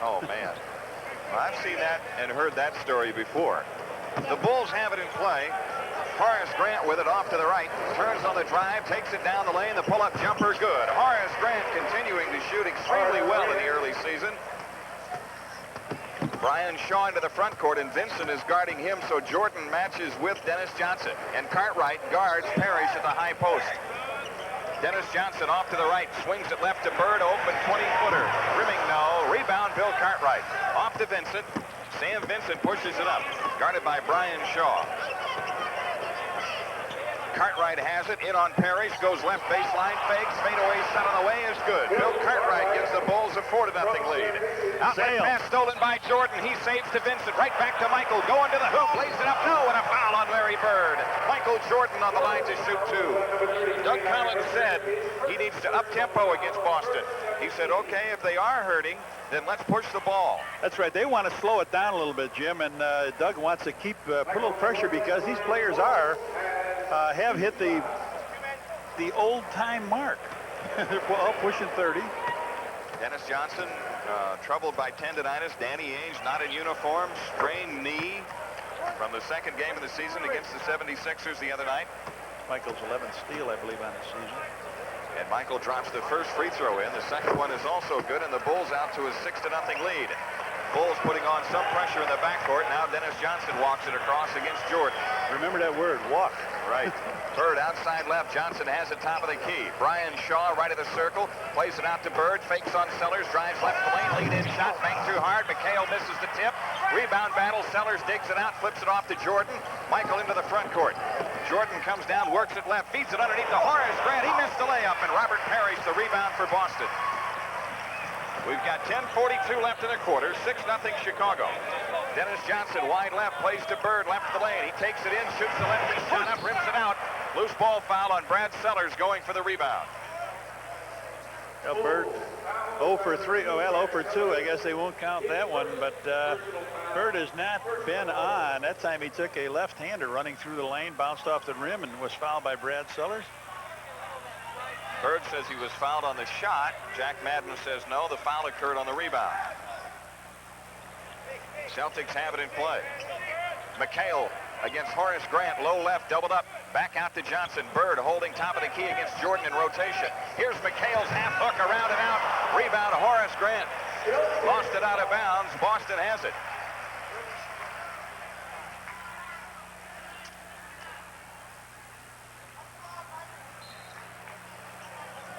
Oh, man. Well, I've seen that and heard that story before. The Bulls have it in play. Horace Grant with it off to the right. Turns on the drive, takes it down the lane. The pull-up jumper, good. Horace Grant continuing to shoot extremely well in the early season. Brian Shaw into the front court, and Vincent is guarding him, so Jordan matches with Dennis Johnson. And Cartwright guards Parish at the high post. Dennis Johnson off to the right, swings it left to Bird, open 20-footer. Rimming, no. Rebound, Bill Cartwright. Off to Vincent. Sam Vincent pushes it up, guarded by Brian Shaw. Cartwright has it, in on Parish, goes left baseline, fakes, fadeaway shot on the way is good. Bill Cartwright gives the Bulls a 4-0 lead. Outlet pass stolen by Jordan. He saves to Vincent, right back to Michael, going to the hoop, lays it up, no, and a foul on Larry Bird. Michael Jordan on the line to shoot two. Doug Collins said he needs to up-tempo against Boston. He said, okay, if they are hurting, then let's push the ball. That's right. They want to slow it down a little bit, Jim, and Doug wants to keep put a little pressure because these players have hit the old-time mark. They're well pushing 30. Dennis Johnson troubled by tendonitis. Danny Ainge not in uniform, sprained knee from the second game of the season against the 76ers the other night. Michael's 11th steal, I believe, on the season. And Michael drops the first free throw in. The second one is also good, and the Bulls out to a 6-0 lead. Bulls putting on some pressure in the backcourt. Now Dennis Johnson walks it across against Jordan. Remember that word, walk. Right. Bird outside left. Johnson has it top of the key. Brian Shaw right of the circle. Plays it out to Bird. Fakes on Sellers. Drives left the lane. Lead in shot. Banked too hard. McHale misses the tip. Rebound battle. Sellers digs it out. Flips it off to Jordan. Michael into the front court. Jordan comes down. Works it left. Feeds it underneath to Horace Grant. He missed the layup. And Robert Parish the rebound for Boston. We've got 10:42 left in the quarter. 6-0 Chicago. Dennis Johnson wide left, plays to Bird, left of the lane. He takes it in, shoots the left shot up, rims it out. Loose ball foul on Brad Sellers going for the rebound. Well, Bird 0 for 3. Oh, well, 0 for 2. I guess they won't count that one, but Bird has not been on. That time he took a left-hander running through the lane, bounced off the rim, and was fouled by Brad Sellers. Bird says he was fouled on the shot. Jack Madden says no, the foul occurred on the rebound. Celtics have it in play. McHale against Horace Grant, low left, doubled up, back out to Johnson. Bird holding top of the key against Jordan in rotation. Here's McHale's half hook around and out. Rebound, Horace Grant. Lost it out of bounds. Boston has it.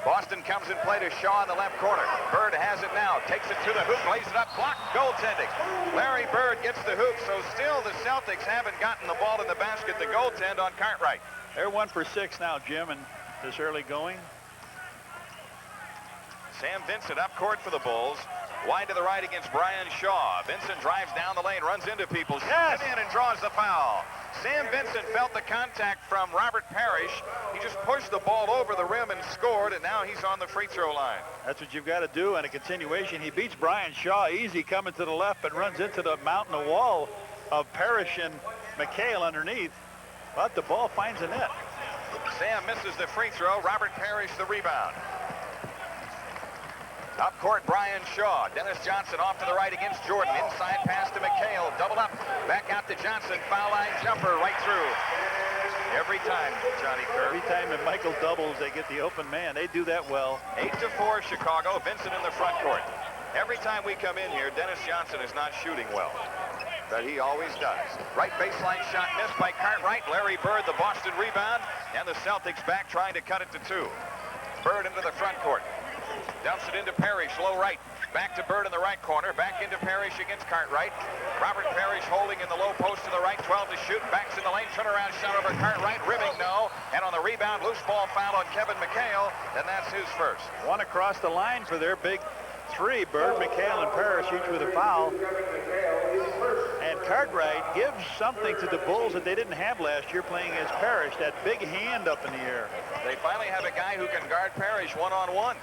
Boston comes in play to Shaw in the left corner. Bird has it now. Takes it to the hoop. Lays it up. Blocked. Goaltending. Larry Bird gets the hoop. So still the Celtics haven't gotten the ball in the basket. The goaltend on Cartwright. They're 1 for 6 now, Jim, and this early going. Sam Vincent up court for the Bulls. Wide to the right against Brian Shaw. Vincent drives down the lane, runs into people, shoots it in and draws the foul. Sam Vincent felt the contact from Robert Parish. He just pushed the ball over the rim and scored, and now he's on the free throw line. That's what you've got to do on a continuation. He beats Brian Shaw easy coming to the left, but runs into the mountain of wall of Parish and McHale underneath. But the ball finds the net. Sam misses the free throw. Robert Parish the rebound. Up court, Brian Shaw. Dennis Johnson off to the right against Jordan. Inside pass to McHale. Doubled up. Back out to Johnson. Foul line jumper right through. Every time, Johnny Kerr. Every time that Michael doubles, they get the open man. They do that well. 8-4 Chicago. Vincent in the front court. Every time we come in here, Dennis Johnson is not shooting well. But he always does. Right baseline shot missed by Cartwright. Larry Bird, the Boston rebound. And the Celtics back trying to cut it to 2. Bird into the front court. Dumps it into Parish, low right. Back to Bird in the right corner. Back into Parish against Cartwright. Robert Parish holding in the low post to the right. 12 to shoot. Backs in the lane. Turnaround shot over Cartwright. Rimming, no. And on the rebound, loose ball foul on Kevin McHale. And that's his first. One across the line for their big 3. Bird, McHale, and Parish each with a foul. And Cartwright gives something to the Bulls that they didn't have last year playing as Parish. That big hand up in the air. They finally have a guy who can guard Parish one-on-one.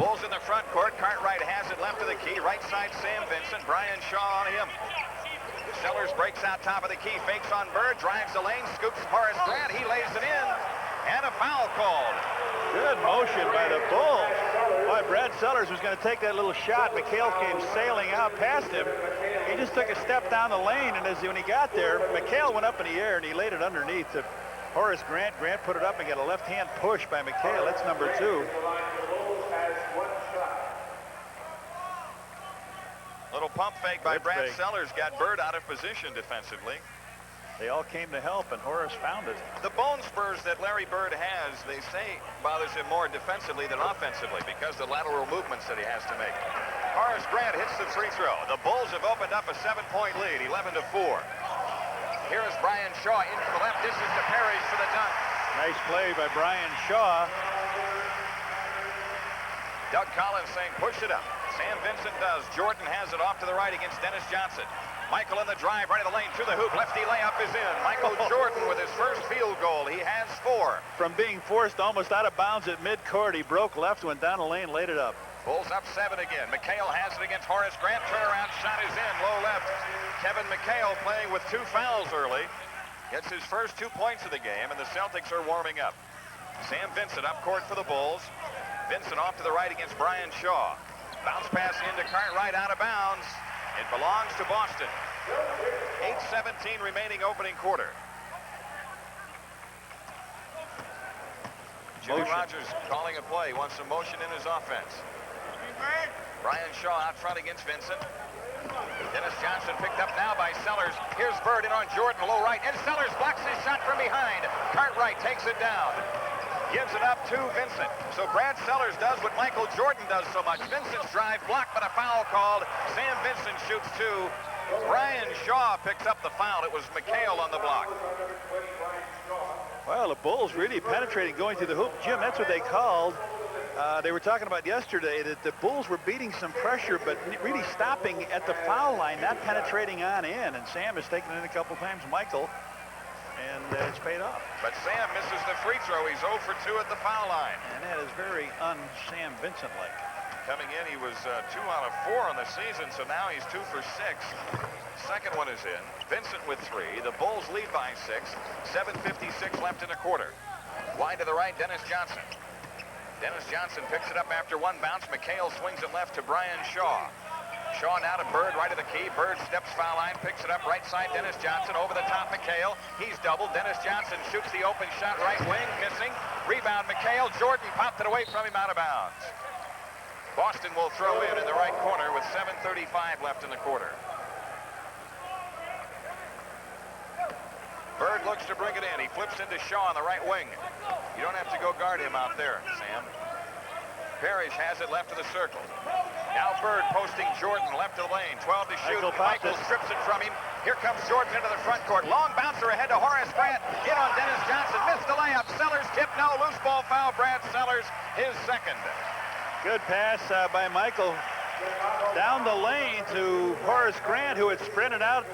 Bulls in the front court. Cartwright has it left of the key. Right side, Sam Vincent. Brian Shaw on him. Sellers breaks out top of the key. Fakes on Bird. Drives the lane. Scoops Horace Grant. He lays it in. And a foul called. Good motion by the Bulls. Boy, Brad Sellers was going to take that little shot. McHale came sailing out past him. He just took a step down the lane, and when he got there, McHale went up in the air, and he laid it underneath to Horace Grant. Grant put it up and got a left-hand push by McHale. That's number 2. Little pump fake by Good Brad fake. Sellers got Bird out of position defensively. They all came to help, and Horace found it. The bone spurs that Larry Bird has, they say, bothers him more defensively than offensively because the lateral movements that he has to make. Horace Grant hits the free throw. The Bulls have opened up a 7-point lead, 11-4. Here is Brian Shaw in to the left. This is to Parish for the dunk. Nice play by Brian Shaw. Doug Collins saying, push it up. Sam Vincent does. Jordan has it off to the right against Dennis Johnson. Michael in the drive, right of the lane, to the hoop. Lefty layup is in. Michael Jordan with his first field goal. He has 4. From being forced almost out of bounds at midcourt, he broke left, went down the lane, laid it up. Bulls up 7 again. McHale has it against Horace Grant. Turnaround shot is in. Low left. Kevin McHale playing with 2 fouls early. Gets his first 2 points of the game, and the Celtics are warming up. Sam Vincent up court for the Bulls. Vincent off to the right against Brian Shaw. Bounce pass into Cartwright out of bounds. It belongs to Boston. 8:17 remaining opening quarter. Jimmy Rogers calling a play. Wants some motion in his offense. Brian Shaw out front against Vincent. Dennis Johnson picked up now by Sellers. Here's Bird in on Jordan, low right. And Sellers blocks his shot from behind. Cartwright takes it down. Gives it up to Vincent. So Brad Sellers does what Michael Jordan does so much. Vincent's drive blocked, but a foul called. Sam Vincent shoots 2. Brian Shaw picks up the foul. It was McHale on the block. Well, the Bulls really penetrating, going through the hoop. Jim, that's what they called. They were talking about yesterday that the Bulls were beating some pressure, but really stopping at the foul line, not penetrating on in. And Sam has taken it in a couple times, Michael, and it's paid off. But Sam misses the free throw. He's 0 for 2 at the foul line. And that is very un-Sam Vincent-like. Coming in, he was 2 out of 4 on the season, so now he's 2 for 6. Second one is in. Vincent with 3. The Bulls lead by 6. 7:56 left in the quarter. Wide to the right, Dennis Johnson. Dennis Johnson picks it up after one bounce. McHale swings it left to Brian Shaw. Shaw now to Bird, right of the key. Bird steps foul line, picks it up right side. Dennis Johnson over the top. McHale. He's doubled. Dennis Johnson shoots the open shot right wing, missing. Rebound McHale. Jordan popped it away from him out of bounds. Boston will throw in the right corner with 7:35 left in the quarter. Bird looks to bring it in. He flips into Shaw on the right wing. You don't have to go guard him out there, Sam. Parish has it left of the circle. Now Bird posting Jordan left of the lane. 12 to shoot. Michael strips it from him. Here comes Jordan into the front court. Long bouncer ahead to Horace Grant. In on Dennis Johnson. Missed the layup. Sellers tip. No. Loose ball foul. Brad Sellers, his second. Good pass by Michael down the lane to Horace Grant, who had sprinted out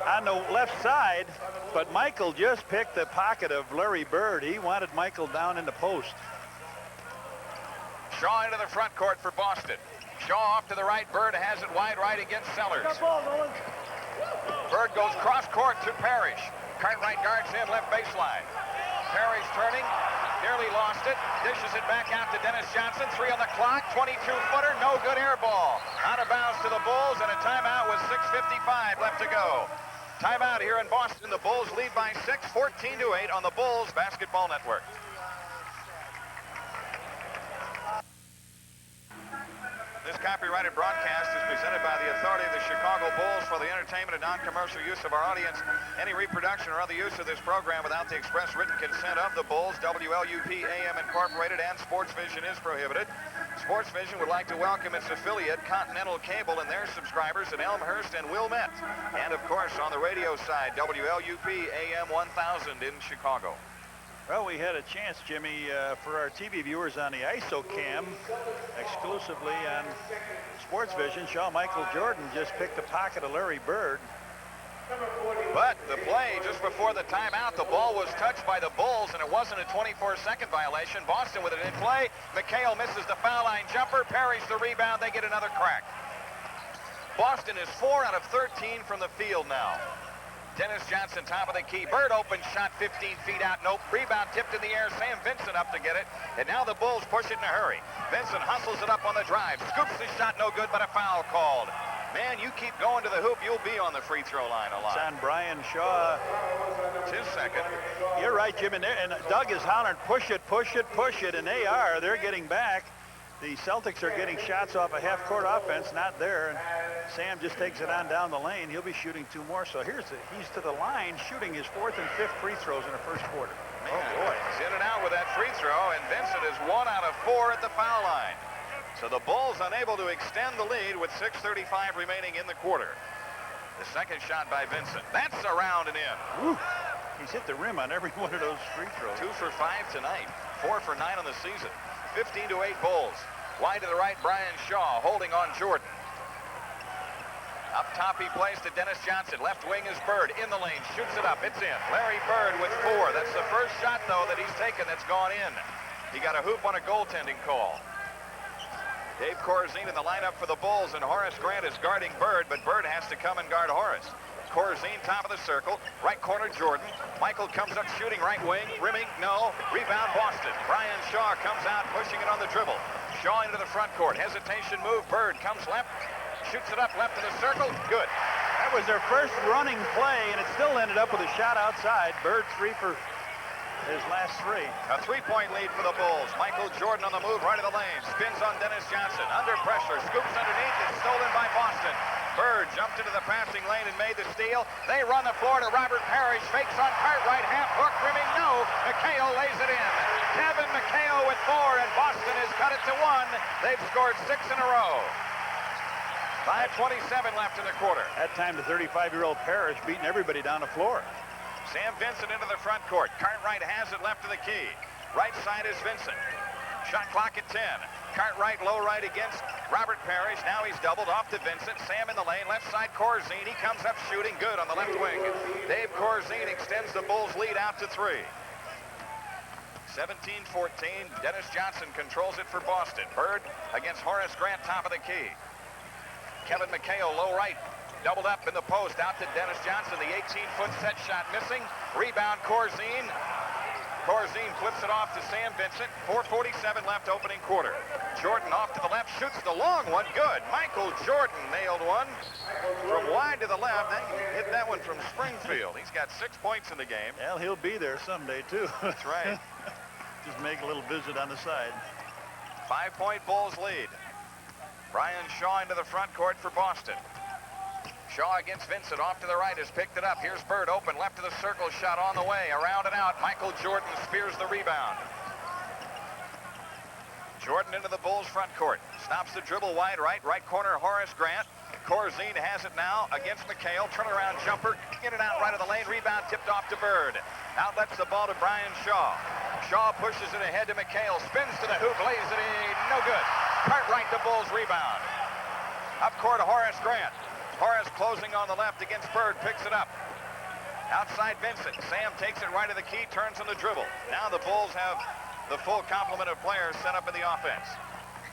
on the left side. But Michael just picked the pocket of Larry Bird. He wanted Michael down in the post. Shaw into the front court for Boston. Shaw off to the right. Bird has it wide right against Sellers. Bird goes cross court to Parish. Cartwright guards him left baseline. Parish turning. Nearly lost it. Dishes it back out to Dennis Johnson. 3 on the clock. 22-footer. No good air ball. Out of bounds to the Bulls, and a timeout with 6:55 left to go. Timeout here in Boston. The Bulls lead by 6, 14-8 on the Bulls Basketball Network. This copyrighted broadcast is presented by the authority of the Chicago Bulls for the entertainment and non-commercial use of our audience. Any reproduction or other use of this program without the express written consent of the Bulls, WLUP AM Incorporated, and Sports Vision is prohibited. Sports Vision would like to welcome its affiliate, Continental Cable, and their subscribers in Elmhurst and Wilmette. And, of course, on the radio side, WLUP AM 1000 in Chicago. Well, we had a chance, Jimmy, for our TV viewers on the ISOCAM, exclusively on Sports Vision. Shaw Michael Jordan just picked the pocket of Larry Bird. But the play just before the timeout, the ball was touched by the Bulls, and it wasn't a 24-second violation. Boston with it in play. McHale misses the foul line jumper. Parish the rebound. They get another crack. Boston is 4 out of 13 from the field now. Dennis Johnson, top of the key. Bird open shot 15 feet out. Nope. Rebound tipped in the air. Sam Vincent up to get it. And now the Bulls push it in a hurry. Vincent hustles it up on the drive. Scoops the shot, no good, but a foul called. Man, you keep going to the hoop, you'll be on the free throw line a lot. It's on Brian Shaw. It's his second. You're right, Jim. And Doug is hollering, push it, push it, push it. And they are. They're getting back. The Celtics are getting shots off a half-court offense, not there. And Sam just takes it on down the lane. He'll be shooting 2 more. So he's to the line shooting his 4th and 5th free throws in the first quarter. Man, oh, boy. He's in and out with that free throw, and Vincent is 1 out of 4 at the foul line. So the Bulls unable to extend the lead with 6:35 remaining in the quarter. The second shot by Vincent. That's around and in. Woo. He's hit the rim on every one of those free throws. 2 for 5 tonight. 4 for 9 on the season. 15-8 Bulls. Wide to the right, Brian Shaw holding on Jordan. Up top he plays to Dennis Johnson. Left wing is Bird in the lane. Shoots it up. It's in. Larry Bird with 4. That's the first shot, though, that he's taken that's gone in. He got a hoop on a goaltending call. Dave Corzine in the lineup for the Bulls, and Horace Grant is guarding Bird, but Bird has to come and guard Horace. Corzine, top of the circle. Right corner, Jordan. Michael comes up shooting right wing. Rimming, no. Rebound, Boston. Brian Shaw comes out, pushing it on the dribble. Shaw into the front court. Hesitation move. Bird comes left. Shoots it up left of the circle. Good. That was their first running play, and it still ended up with a shot outside. Bird 3 for his last 3. A 3-point lead for the Bulls. Michael Jordan on the move right of the lane. Spins on Dennis Johnson. Under pressure. Scoops underneath. It's stolen by Boston. Bird jumped into the passing lane and made the steal. They run the floor to Robert Parish. Fakes on Cartwright. Half hook. Rimming. No. McHale lays it in. Kevin McHale with 4, and Boston has cut it to 1. They've scored 6 in a row. 5:27 left in the quarter. That time, the 35-year-old Parish beating everybody down the floor. Sam Vincent into the front court. Cartwright has it left of the key. Right side is Vincent. Shot clock at 10. Cartwright low right against Robert Parish. Now he's doubled off to Vincent. Sam in the lane. Left side Corzine. He comes up shooting good on the left wing. Dave Corzine extends the Bulls lead out to 3. 17-14. Dennis Johnson controls it for Boston. Bird against Horace Grant, top of the key. Kevin McHale low right. Doubled up in the post, out to Dennis Johnson. The 18-foot set shot missing. Rebound, Corzine. Corzine flips it off to Sam Vincent. 4:47 left, opening quarter. Jordan off to the left, shoots the long one. Good. Michael Jordan nailed one from wide to the left. He hit that one from Springfield. He's got 6 points in the game. Well, he'll be there someday, too. That's right. Just make a little visit on the side. 5-point Bulls lead. Brian Shaw into the front court for Boston. Shaw against Vincent, off to the right, has picked it up. Here's Bird, open, left of the circle, shot on the way, around and out. Michael Jordan spears the rebound. Jordan into the Bulls front court. Stops the dribble wide right corner, Horace Grant. Corzine has it now against McHale. Turnaround jumper, in and out right of the lane. Rebound tipped off to Bird. Outlets the ball to Brian Shaw. Shaw pushes it ahead to McHale. Spins to the hoop, lays it in. No good. Cartwright, the Bulls rebound. Up court to Horace Grant. Horace closing on the left against Bird, picks it up. Outside Vincent. Sam takes it right of the key, turns on the dribble. Now the Bulls have the full complement of players set up in the offense.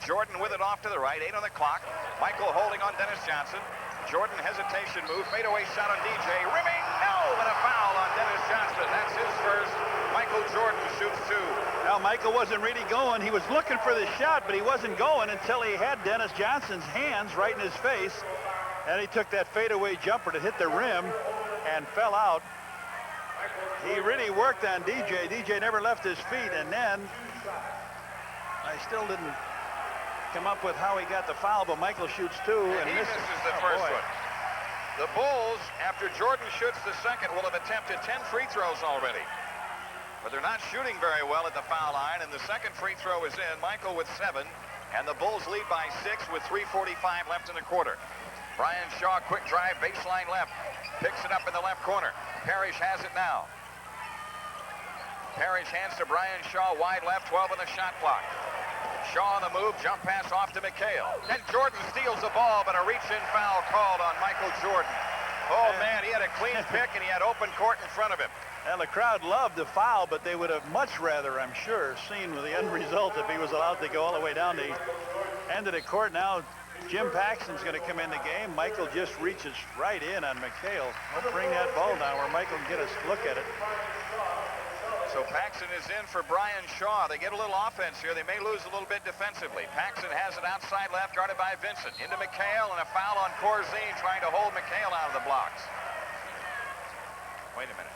Jordan with it off to the right, 8 on the clock. Michael holding on Dennis Johnson. Jordan hesitation move, fadeaway shot on DJ. Rimming, no, and a foul on Dennis Johnson. That's his first. Michael Jordan shoots 2. Now, Michael wasn't really going. He was looking for the shot, but he wasn't going until he had Dennis Johnson's hands right in his face. And he took that fadeaway jumper to hit the rim and fell out. He really worked on DJ. DJ never left his feet, and then I still didn't come up with how he got the foul, but Michael shoots 2 and he misses the first one. The Bulls, after Jordan shoots the second, will have attempted 10 free throws already. But they're not shooting very well at the foul line, and the second free throw is in. Michael with 7, and the Bulls lead by 6 with 3:45 left in the quarter. Brian Shaw, quick drive, baseline left. Picks it up in the left corner. Parish has it now. Parish hands to Brian Shaw, wide left, 12 on the shot clock. Shaw on the move, jump pass off to McHale. Then Jordan steals the ball, but a reach-in foul called on Michael Jordan. Oh, man, he had a clean pick, and he had open court in front of him. And the crowd loved the foul, but they would have much rather, I'm sure, seen the end result if he was allowed to go all the way down the end of the court. Now Jim Paxton's going to come in the game. Michael just reaches right in on McHale. He'll bring that ball down where Michael can get a look at it. So Paxton is in for Brian Shaw. They get a little offense here. They may lose a little bit defensively. Paxton has it outside left, guarded by Vincent. Into McHale, and a foul on Corzine, trying to hold McHale out of the blocks. Wait a minute.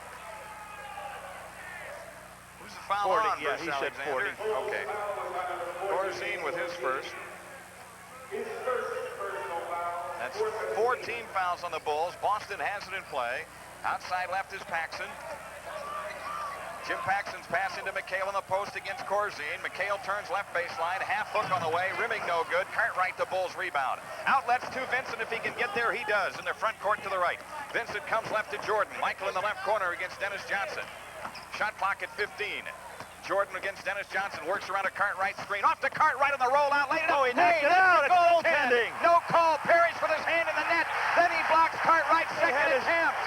Who's the foul 40, on? yeah, Bruce he said Alexander? 40. Okay. Corzine with his first. That's 14 fouls on the Bulls. Boston has it in play. Outside left is Paxton. Jim Paxton's pass into McHale on the post against Corzine. McHale turns left baseline. Half hook on the way. Rimming no good. Cartwright, the Bulls rebound. Outlets to Vincent. If he can get there, he does. In the front court to the right. Vincent comes left to Jordan. Michael in the left corner against Dennis Johnson. Shot clock at 15. Jordan against Dennis Johnson. Works around a Cartwright screen. Off to Cartwright on the rollout. Laid it up. Oh, he knocked it out. It's goaltending. No call. Parish with his hand in the net. Then he blocks Cartwright's second attempt.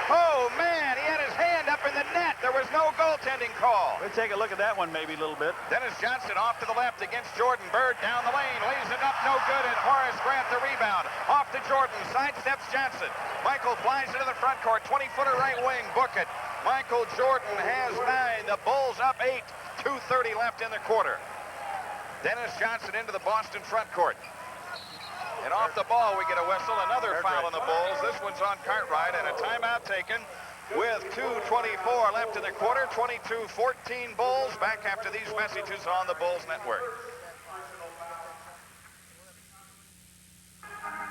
Oh, man, he had his hand up in the net. There was no goaltending call. We'll take a look at that one maybe a little bit. Dennis Johnson off to the left against Jordan. Bird down the lane, lays it up, no good, and Horace Grant the rebound. Off to Jordan, sidesteps Johnson. Michael flies into the front court, 20-footer right wing, book it. Michael Jordan has 9, the Bulls up 8, 2:30 left in the quarter. Dennis Johnson into the Boston front court. And off the ball, we get a whistle. Another foul on the Bulls. This one's on Cartwright, and a timeout taken with 2:24 left in the quarter. 22-14 Bulls. Back after these messages on the Bulls Network.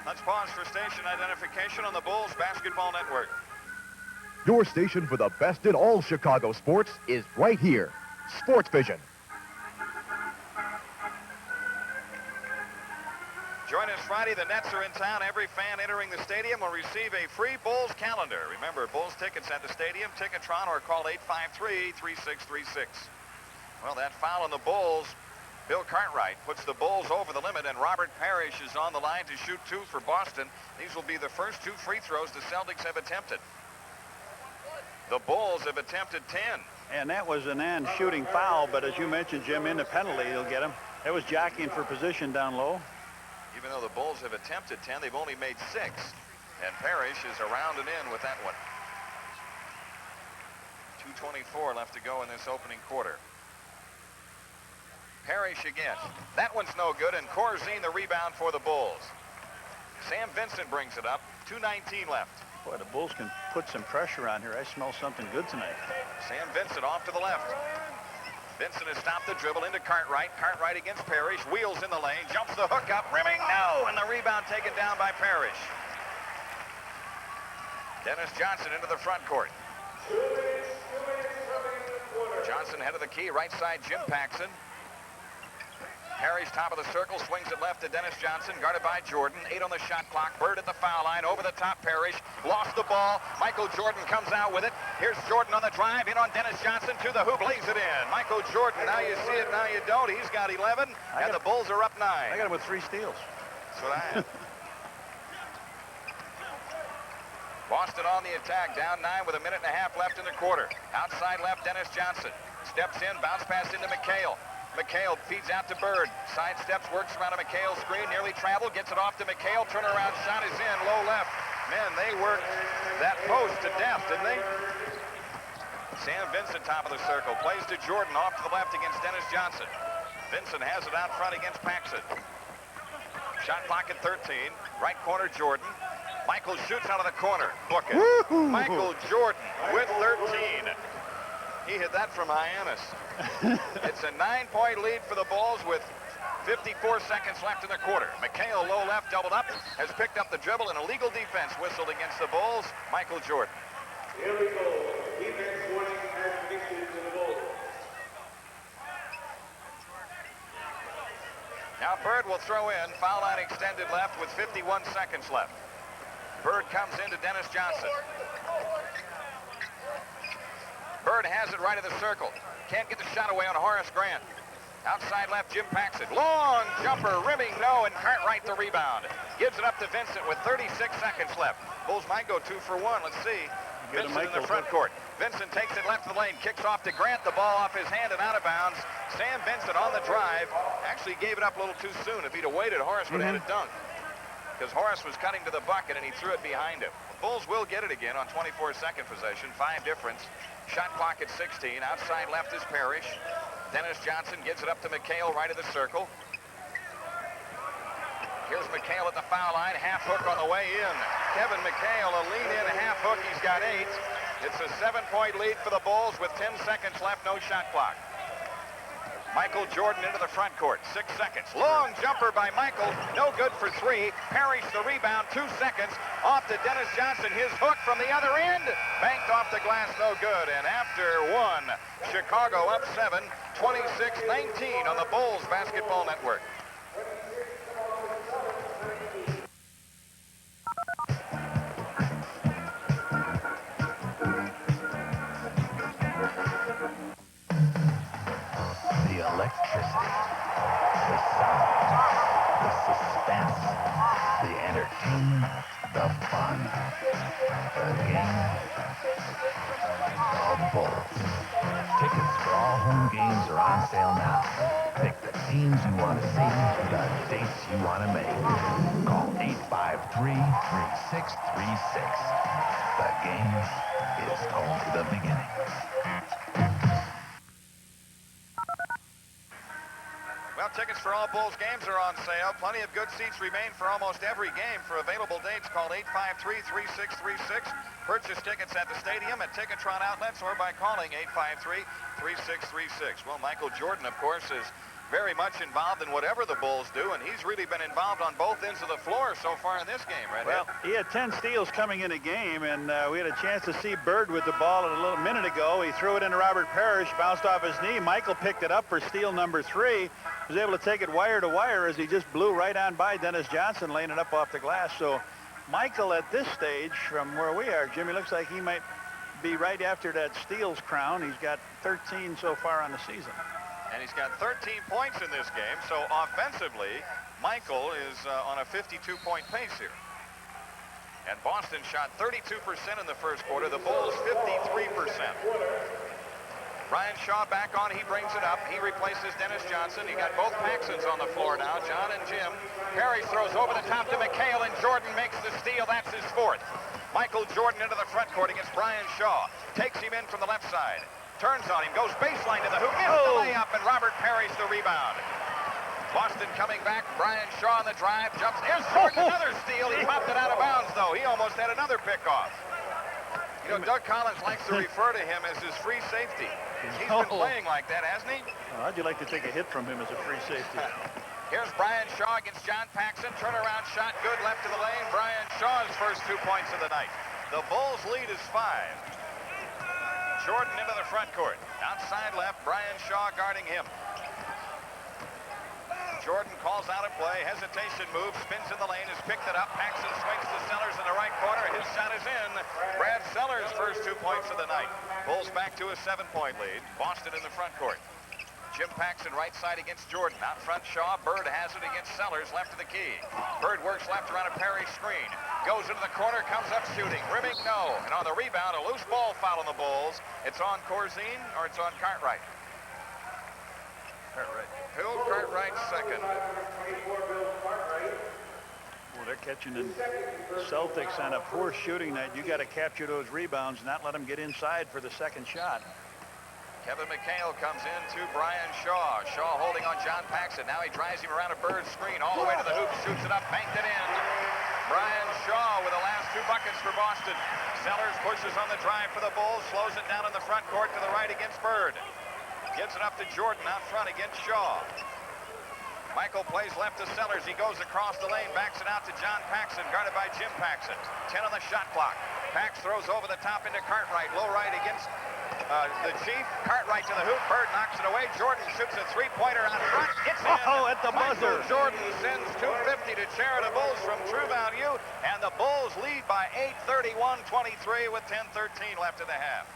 Let's pause for station identification on the Bulls Basketball Network. Your station for the best in all Chicago sports is right here. Sports Vision. Join us Friday. The Nets are in town. Every fan entering the stadium will receive a free Bulls calendar. Remember, Bulls tickets at the stadium, Ticketron, or call 853-3636. Well, that foul on the Bulls, Bill Cartwright, puts the Bulls over the limit, and Robert Parish is on the line to shoot 2 for Boston. These will be the first 2 free throws the Celtics have attempted. The Bulls have attempted 10. And that was a non-shooting foul, but as you mentioned, Jim, in the penalty, he'll get him. That was jockeying for position down low. Even though the Bulls have attempted 10, they've only made 6. And Parish is around and in with that one. 2:24 left to go in this opening quarter. Parish again. That one's no good, and Corzine the rebound for the Bulls. Sam Vincent brings it up. 2:19 left. Boy, the Bulls can put some pressure on here. I smell something good tonight. Sam Vincent off to the left. Vincent has stopped the dribble into Cartwright. Cartwright against Parish. Wheels in the lane. Jumps the hook up. Rimming, no! And the rebound taken down by Parish. Dennis Johnson into the front court. Johnson head of the key. Right side, Jim Paxton. Parish top of the circle, swings it left to Dennis Johnson, guarded by Jordan. 8 on the shot clock. Bird at the foul line, over the top. Parish lost the ball. Michael Jordan comes out with it. Here's Jordan on the drive, in on Dennis Johnson to the hoop, lays it in. Michael Jordan, now you see it, now you don't. He's got 11, and the Bulls are up 9. I got him with 3 steals. That's what I have. Boston on the attack, down 9 with a minute and a half left in the quarter. Outside left, Dennis Johnson steps in, bounce pass into McHale. McHale feeds out to Bird. Side steps, works around a McHale screen, nearly traveled, gets it off to McHale. Turnaround shot is in, low left. Man, they worked that post to death, didn't they? Sam Vincent, top of the circle, plays to Jordan, off to the left against Dennis Johnson. Vincent has it out front against Paxton. Shot clock at 13. Right corner, Jordan. Michael shoots out of the corner. Book it. Michael Jordan with 13. He hit that from Hyannis. It's a 9-point lead for the Bulls with 54 seconds left in the quarter. McHale, low left, doubled up, has picked up the dribble, and illegal defense whistled against the Bulls. Michael Jordan. Illegal defense warning has been issued to the Bulls. Now Bird will throw in. Foul line extended left with 51 seconds left. Bird comes into Dennis Johnson. Bird has it right of the circle. Can't get the shot away on Horace Grant. Outside left, Jim Paxton. Long jumper, rimming, no, and Cartwright the rebound. Gives it up to Vincent with 36 seconds left. Bulls might go 2 for 1. Let's see. Vincent in the front court. Vincent takes it left of the lane, kicks off to Grant. The ball off his hand and out of bounds. Sam Vincent on the drive. Actually gave it up a little too soon. If he'd have waited, Horace would have had it dunked. because Horace was cutting to the bucket and he threw it behind him. The Bulls will get it again on 24-second possession. 5 difference. Shot clock at 16. Outside left is Parish. Dennis Johnson gives it up to McHale right of the circle. Here's McHale at the foul line. Half hook on the way in. Kevin McHale, a lean-in half hook. He's got 8. It's a 7-point lead for the Bulls with 10 seconds left. No shot clock. Michael Jordan into the front court. 6 seconds. Long jumper by Michael. No good for 3. Parish the rebound. 2 seconds. Off to Dennis Johnson. His hook from the other end. Banked off the glass. No good. And after 1, Chicago up 7. 26-19 on the Bulls Basketball Network. Electricity, the sound, the suspense, the entertainment, the fun, the game, the Bulls. Tickets for all home games are on sale now. Pick the teams you want to see, the dates you want to make. Call 853-3636. The game is home to the beginning. Well, tickets for all Bulls games are on sale. Plenty of good seats remain for almost every game. For available dates, call 853-3636. Purchase tickets at the stadium, at Ticketron outlets, or by calling 853-3636. Well, Michael Jordan, of course, is very much involved in whatever the Bulls do, and he's really been involved on both ends of the floor so far in this game, right? Well, he had 10 steals coming in a game, and we had a chance to see Bird with the ball a little minute ago. He threw it into Robert Parish, bounced off his knee. Michael picked it up for steal number 3. Was able to take it wire to wire as he just blew right on by Dennis Johnson, laying it up off the glass. So Michael at this stage, from where we are, Jimmy, looks like he might be right after that steals crown. He's got 13 so far on the season. And he's got 13 points in this game. So offensively, Michael is on a 52-point pace here. And Boston shot 32% in the first quarter. The Bulls 53%. Brian Shaw back on. He brings it up. He replaces Dennis Johnson. You got both Paxsons on the floor now, John and Jim. Perry throws over the top to McHale, and Jordan makes the steal. That's his 4th. Michael Jordan into the front court against Brian Shaw. Takes him in from the left side. Turns on him, goes baseline to the hoop, missed the layup, and Robert Parish the rebound. Boston coming back, Brian Shaw on the drive, jumps, here's Jordan, another steal. He popped it out of bounds, though. He almost had another pickoff. You know, Doug Collins likes to refer to him as his free safety. He's been playing like that, hasn't he? Well, how'd you like to take a hit from him as a free safety? Here's Brian Shaw against John Paxson. Turnaround shot, good, left to the lane. Brian Shaw's first 2 points of the night. The Bulls' lead is 5. Jordan into the front court. Outside left, Brian Shaw guarding him. Jordan calls out a play. Hesitation move. Spins in the lane. Has picked it up. Paxson swings to Sellers in the right corner. His shot is in. Brad Sellers' first 2 points of the night. Bulls back to a 7-point lead. Boston in the front court. Jim Paxson right side against Jordan. Out front, Shaw. Bird has it against Sellers, left of the key. Bird works left around a Perry screen. Goes into the corner, comes up shooting. Rimming, no. And on the rebound, a loose ball foul on the Bulls. It's on Corzine, or it's on Cartwright? Cartwright. Bill Cartwright second. Well, they're catching the Celtics on a poor shooting night. You got to capture those rebounds, not let them get inside for the second shot. Kevin McHale comes in to Brian Shaw. Shaw holding on John Paxson. Now he drives him around a Bird screen all the way to the hoop, shoots it up, banked it in. Brian Shaw with the last 2 buckets for Boston. Sellers pushes on the drive for the Bulls, slows it down in the front court to the right against Bird. Gives it up to Jordan out front against Shaw. Michael plays left to Sellers. He goes across the lane, backs it out to John Paxson, guarded by Jim Paxson. 10 on the shot clock. Pax throws over the top into Cartwright. Low right against the Chief. Cartwright to the hoop. Bird knocks it away. Jordan shoots a 3-pointer out front. It's in. Oh, at the buzzer. Michael Jordan sends 250 to charity Bulls from True Value, and the Bulls lead by 8, 31-23 with 10:13 left in the half.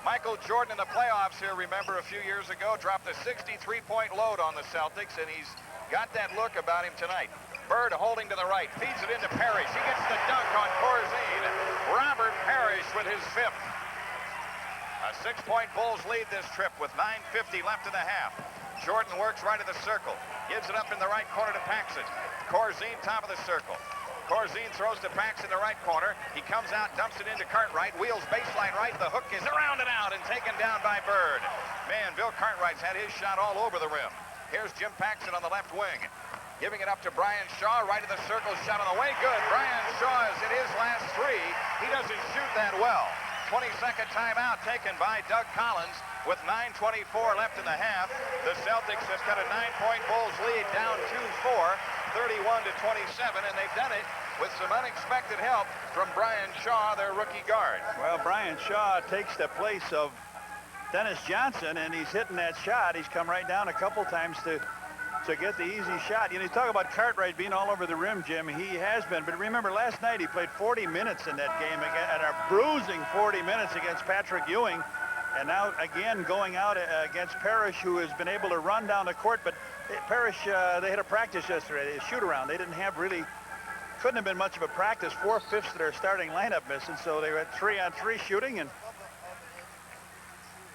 Michael Jordan in the playoffs here, remember, a few years ago, dropped a 63-point load on the Celtics, and he's got that look about him tonight. Bird holding to the right, feeds it into Parish. He gets the dunk on Corzine. Robert Parish with his 5th. A 6-point Bulls lead this trip with 9:50 left in the half. Jordan works right of the circle. Gives it up in the right corner to Paxson. Corzine, top of the circle. Corzine throws to Paxson in the right corner. He comes out, dumps it into Cartwright, wheels baseline right. The hook is around and out and taken down by Bird. Man, Bill Cartwright's had his shot all over the rim. Here's Jim Paxson on the left wing. Giving it up to Brian Shaw, right of the circle, shot on the way. Good. Brian Shaw is in his last three. He doesn't shoot that well. 22nd timeout taken by Doug Collins with 9:24 left in the half. The Celtics have cut a 9-point Bulls lead down 2-4, 31-27, and they've done it with some unexpected help from Brian Shaw, their rookie guard. Well, Brian Shaw takes the place of Dennis Johnson, and he's hitting that shot. He's come right down a couple times to get the easy shot. You know, you talk about Cartwright being all over the rim, Jim. He has been. But remember, last night he played 40 minutes in that game, and a bruising 40 minutes against Patrick Ewing. And now, again, going out against Parish, who has been able to run down the court. But Parish, they had a practice yesterday, a shoot-around. They didn't have really, couldn't have been much of a practice. 4/5 of their starting lineup missing, so they were at 3-on-3 shooting. And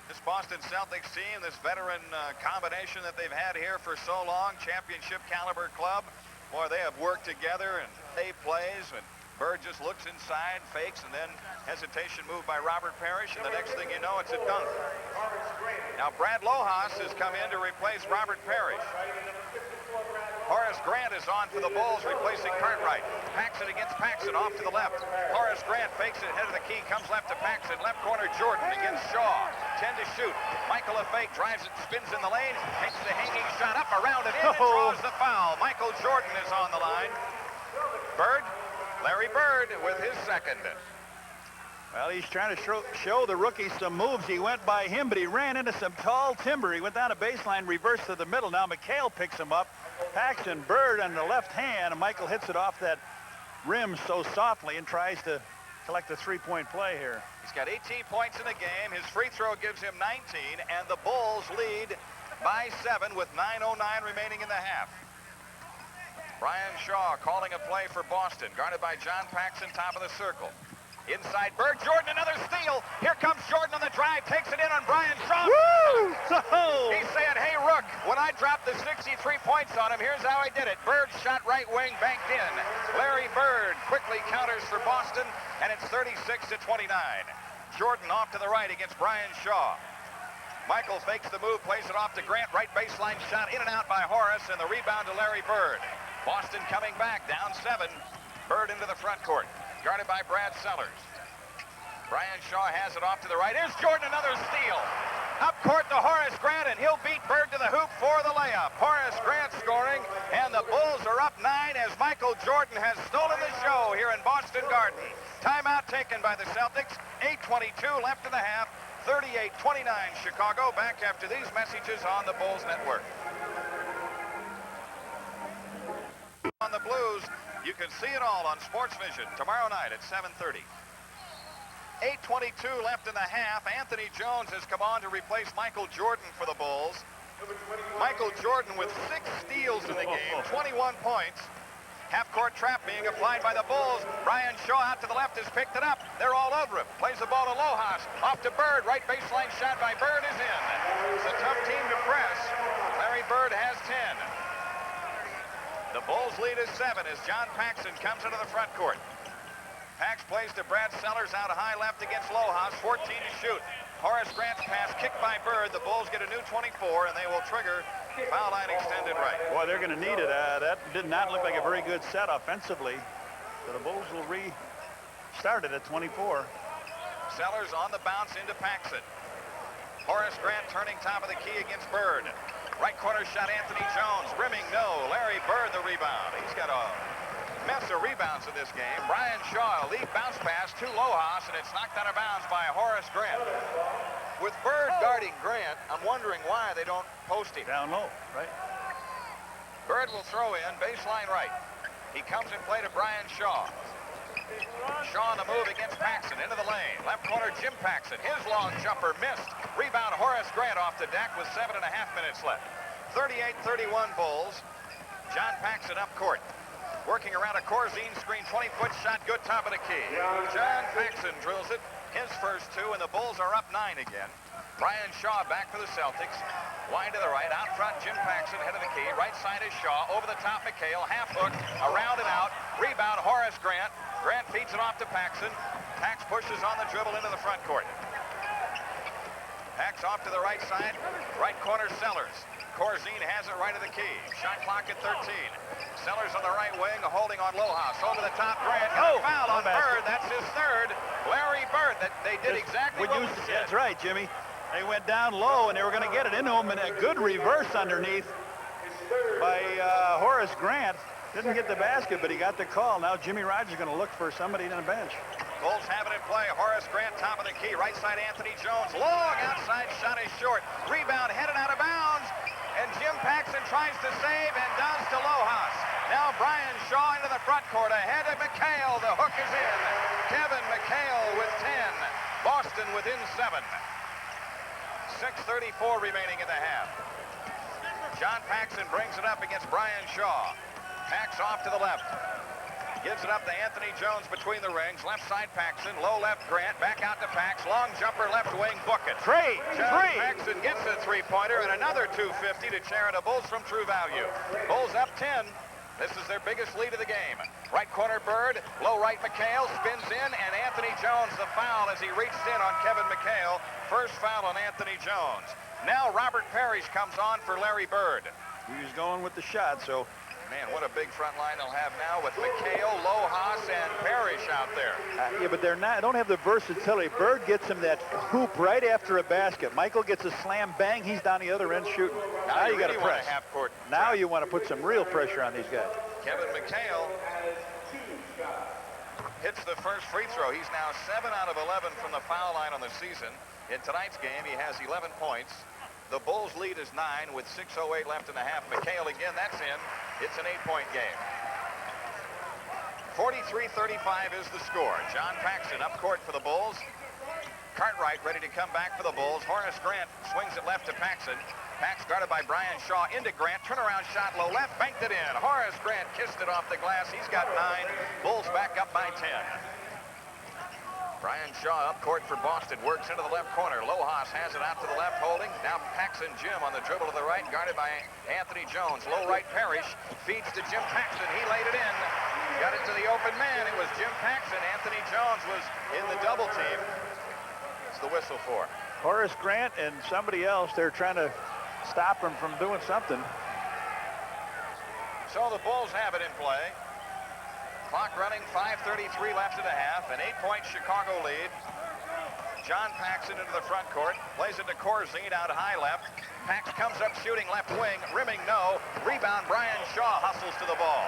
this Boston Celtics team, this veteran combination that they've had here for so long, championship caliber club, boy, they have worked together, and they plays, and Bird just looks inside, fakes, and then hesitation move by Robert Parish, and the next thing you know, it's a dunk. Now, Brad Lojas has come in to replace Robert Parish. Horace Grant is on for the Bulls, replacing Cartwright. Paxson against Paxson, off to the left. Horace Grant fakes it, head of the key, comes left to Paxson. Left corner, Jordan against Shaw. 10 to shoot. Michael a fake, drives it, spins in the lane, takes the hanging shot up, around it in, and draws the foul. Michael Jordan is on the line. Bird, Larry Bird with his second. well, he's trying to show the rookie some moves. He went by him, but he ran into some tall timber. He went down a baseline, reversed to the middle. Now McHale picks him up. Paxson, Bird on the left hand, and Michael hits it off that rim so softly and tries to collect a three-point play here. He's got 18 points in the game. His free throw gives him 19, and the Bulls lead by 7 with 9:09 remaining in the half. Brian Shaw calling a play for Boston, guarded by John Paxson, top of the circle. Inside Bird, Jordan, another steal. Here comes Jordan on the drive, takes it in on Brian Shaw. Woo! He's saying, hey, Rook, when I dropped the 63 points on him, here's how I did it. Bird shot right wing, banked in. Larry Bird quickly counters for Boston, and it's 36-29. Jordan off to the right against Brian Shaw. Michael fakes the move, plays it off to Grant, right baseline shot, in and out by Horace, and the rebound to Larry Bird. Boston coming back, down 7. Bird into the front court, guarded by Brad Sellers. Brian Shaw has it off to the right. Here's Jordan, another steal. Up court to Horace Grant, and he'll beat Bird to the hoop for the layup. Horace Grant scoring, and the Bulls are up 9 as Michael Jordan has stolen the show here in Boston Garden. Timeout taken by the Celtics. 8:22 left in the half. 38-29 Chicago. Back after these messages on the Bulls Network. On the Blues, you can see it all on Sports Vision tomorrow night at 7:30. 8:22 left in the half. Anthony Jones has come on to replace Michael Jordan for the Bulls. Michael Jordan with 6 steals in the game, 21 points. Half-court trap being applied by the Bulls. Brian Shaw out to the left has picked it up. They're all over him. Plays the ball to Lojas. Off to Bird. Right baseline shot by Bird is in. It's a tough team to press. Larry Bird has 10. The Bulls lead is 7 as John Paxson comes into the front court. Pax plays to Brad Sellers out high left against Lojas. 14 to shoot. Horace Grant's pass kicked by Bird. The Bulls get a new 24, and they will trigger foul line extended right. Boy, they're going to need it. That did not look like a very good set offensively. So the Bulls will restart it at 24. Sellers on the bounce into Paxson. Horace Grant turning top of the key against Bird. Right corner shot, Anthony Jones. Rimming, no. Larry Bird the rebound. He's got a mess of rebounds in this game. Brian Shaw, lead bounce pass to Lojas, and it's knocked out of bounds by Horace Grant. With Bird guarding Grant, I'm wondering why they don't post him. Down low, right? Bird will throw in, baseline right. He comes in play to Brian Shaw. Shaw on the move against Paxson, into the lane. Left corner, Jim Paxson. His long jumper missed. Rebound, Horace Grant off the deck with 7.5 minutes left. 38-31 Bulls. John Paxson up court. Working around a Corzine screen, 20-foot shot, good top of the key. John Paxson drills it, his first 2, and the Bulls are up 9 again. Brian Shaw back for the Celtics. Wide to the right, out front, Jim Paxson, head of the key. Right side is Shaw, over the top, McHale, half hook, around and out. Rebound, Horace Grant. Grant feeds it off to Paxson. Pax pushes on the dribble into the front court. Pax off to the right side, right corner, Sellers. Corzine has it right of the key. Shot clock at 13. Sellers on the right wing, holding on Lohaus. Over the top, Grant. Got a foul on Bird. That's his third. Larry Bird. They did exactly what you said. That's right, Jimmy. They went down low, and they were going to get it into him, and a good reverse underneath by Horace Grant. Didn't get the basket, but he got the call. Now Jimmy Rogers is going to look for somebody on the bench. Bulls have it in play. Horace Grant, top of the key. Right side, Anthony Jones. Long outside shot is short. Rebound headed out of bounds. And Jim Paxson tries to save and does to Lohaus. Now Brian Shaw into the front court. Ahead of McHale. The hook is in. Kevin McHale with 10. Boston within 7. 6:34 remaining in the half. John Paxson brings it up against Brian Shaw. Pax off to the left. Gives it up to Anthony Jones between the rings. Left side Paxson. Low left Grant. Back out to Pax. Long jumper left wing. Book it. John Paxson gets a three-pointer and another 250 to Sharon. Bulls from True Value. Bulls up 10. This is their biggest lead of the game. Right corner Bird. Low right McHale. Spins in and Anthony Jones the foul as he reached in on Kevin McHale. First foul on Anthony Jones. Now Robert Parish comes on for Larry Bird. He was going with the shot, so... Man, what a big front line they'll have now with McHale, Lohaus, and Parish out there. Yeah, but they're not. Don't have the versatility. Bird gets him that hoop right after a basket. Michael gets a slam, bang. He's down the other end shooting. Now you got to press. Half-court now you want to put some real pressure on these guys. Kevin McHale hits the first free throw. He's now 7 out of 11 from the foul line on the season. In tonight's game, he has 11 points. The Bulls lead is 9 with 6:08 left in the half. McHale again, that's in. It's an 8-point game. 43-35 is the score. John Paxson up court for the Bulls. Cartwright ready to come back for the Bulls. Horace Grant swings it left to Paxson. Pax guarded by Brian Shaw into Grant. Turnaround shot low left, banked it in. Horace Grant kissed it off the glass. He's got 9. Bulls back up by 10. Brian Shaw up court for Boston, works into the left corner. Lohaus has it out to the left, holding. Now Paxson Jim on the dribble to the right, guarded by Anthony Jones. Low right Parish, feeds to Jim Paxson. He laid it in. Got it to the open man. It was Jim Paxson. Anthony Jones was in the double team. It's the whistle for Horace Grant and somebody else, they're trying to stop him from doing something. So the Bulls have it in play. Clock running, 5:33 left in the half. An 8-point Chicago lead. John Paxson into the front court. Plays it to Corzine out high left. Pax comes up shooting left wing. Rimming no. Rebound Brian Shaw hustles to the ball.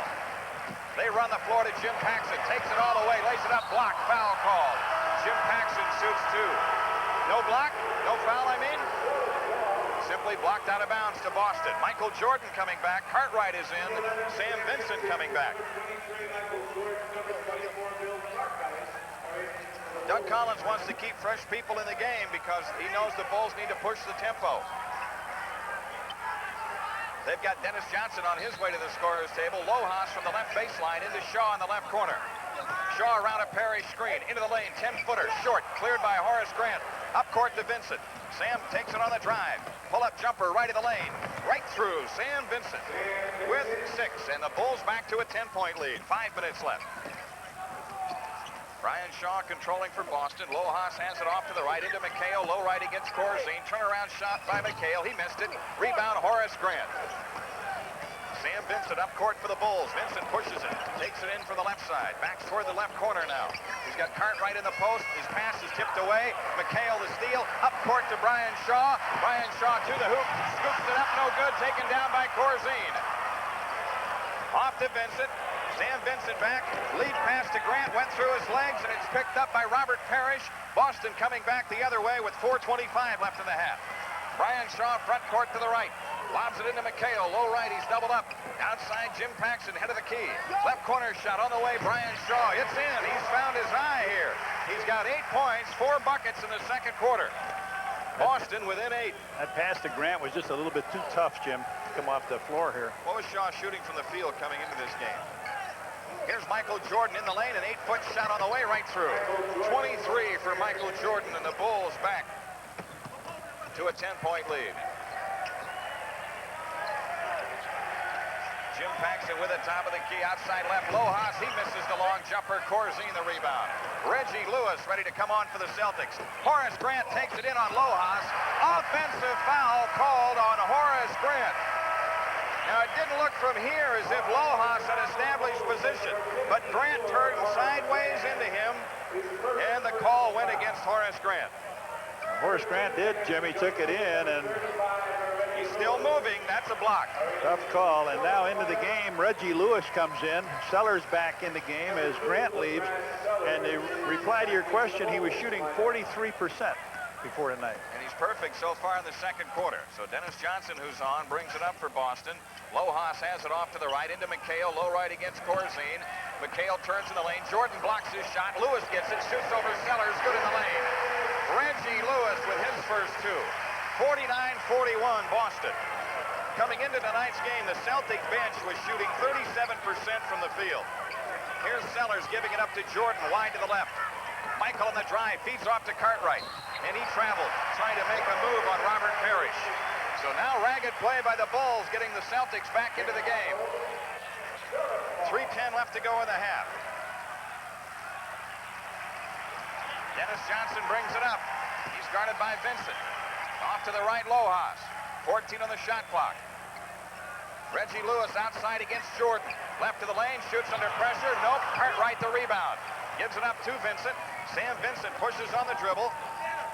They run the floor to Jim Paxson. Takes it all away. Lays it up. Block. Foul called. Jim Paxson shoots 2. No block. No foul, I mean. Simply blocked out of bounds to Boston. Michael Jordan coming back. Cartwright is in. Sam Vincent coming back. Doug Collins wants to keep fresh people in the game because he knows the Bulls need to push the tempo. They've got Dennis Johnson on his way to the scorer's table. Lohaus from the left baseline into Shaw in the left corner. Shaw around a Parish screen. Into the lane. 10-footer. Short. Cleared by Horace Grant. Up court to Vincent. Sam takes it on the drive. Pull-up jumper right in the lane. Right through. Sam Vincent with 6. And the Bulls back to a 10-point lead. 5 minutes left. Brian Shaw controlling for Boston. Lohaus has it off to the right into McHale. Low right against Corzine. Turnaround shot by McHale. He missed it. Rebound Horace Grant. Sam Vincent up court for the Bulls. Vincent pushes it. Takes it in for the left side. Backs toward the left corner now. He's got Cartwright in the post. His pass is tipped away. McHale the steal. Up court to Brian Shaw. Brian Shaw to the hoop. Scoops it up. No good. Taken down by Corzine. Off to Vincent. Sam Vincent back. Lead pass to Grant. Went through his legs, and it's picked up by Robert Parish. Boston coming back the other way with 4:25 left in the half. Brian Shaw front court to the right. Lobs it into McHale. Low right. He's doubled up. Outside Jim Paxson, head of the key. Left corner shot on the way. Brian Shaw. It's in. He's found his eye here. He's got 8 points, 4 buckets in the second quarter. Boston within 8. That pass to Grant was just a little bit too tough, Jim. Come off the floor here. What was Shaw shooting from the field coming into this game? Here's Michael Jordan in the lane, an 8-foot shot on the way right through. 23 for Michael Jordan, and the Bulls back to a 10-point lead. impacts it with the top of the key. Outside left, Lojas. He misses the long jumper. Corzine the rebound. Reggie Lewis ready to come on for the Celtics. Horace Grant takes it in on Lojas. Offensive foul called on Horace Grant. Now, it didn't look from here as if Lojas had established position, but Grant turned sideways into him, and the call went against Horace Grant. Horace Grant did, Jimmy, took it in, and he's still moving. That's a block. Tough call. And now into the game, Reggie Lewis comes in. Sellers back in the game as Grant leaves. And to reply to your question, he was shooting 43% before tonight. And he's perfect so far in the second quarter. So Dennis Johnson, who's on, brings it up for Boston. Lojas has it off to the right into McHale. Low right against Corzine. McHale turns in the lane. Jordan blocks his shot. Lewis gets it. Shoots over Sellers. Good in the lane. Reggie Lewis with his first two. 49-41 Boston. Coming into tonight's game, the Celtic bench was shooting 37% from the field. Here's Sellers giving it up to Jordan, wide to the left. McHale on the drive, feeds off to Cartwright, and he traveled, trying to make a move on Robert Parish. So now ragged play by the Bulls, getting the Celtics back into the game. 3:10 left to go in the half. Dennis Johnson brings it up. He's guarded by Vincent. Off to the right, Lojas. 14 on the shot clock. Reggie Lewis outside against Jordan. Left to the lane, shoots under pressure. Nope, Cartwright the rebound. Gives it up to Vincent. Sam Vincent pushes on the dribble.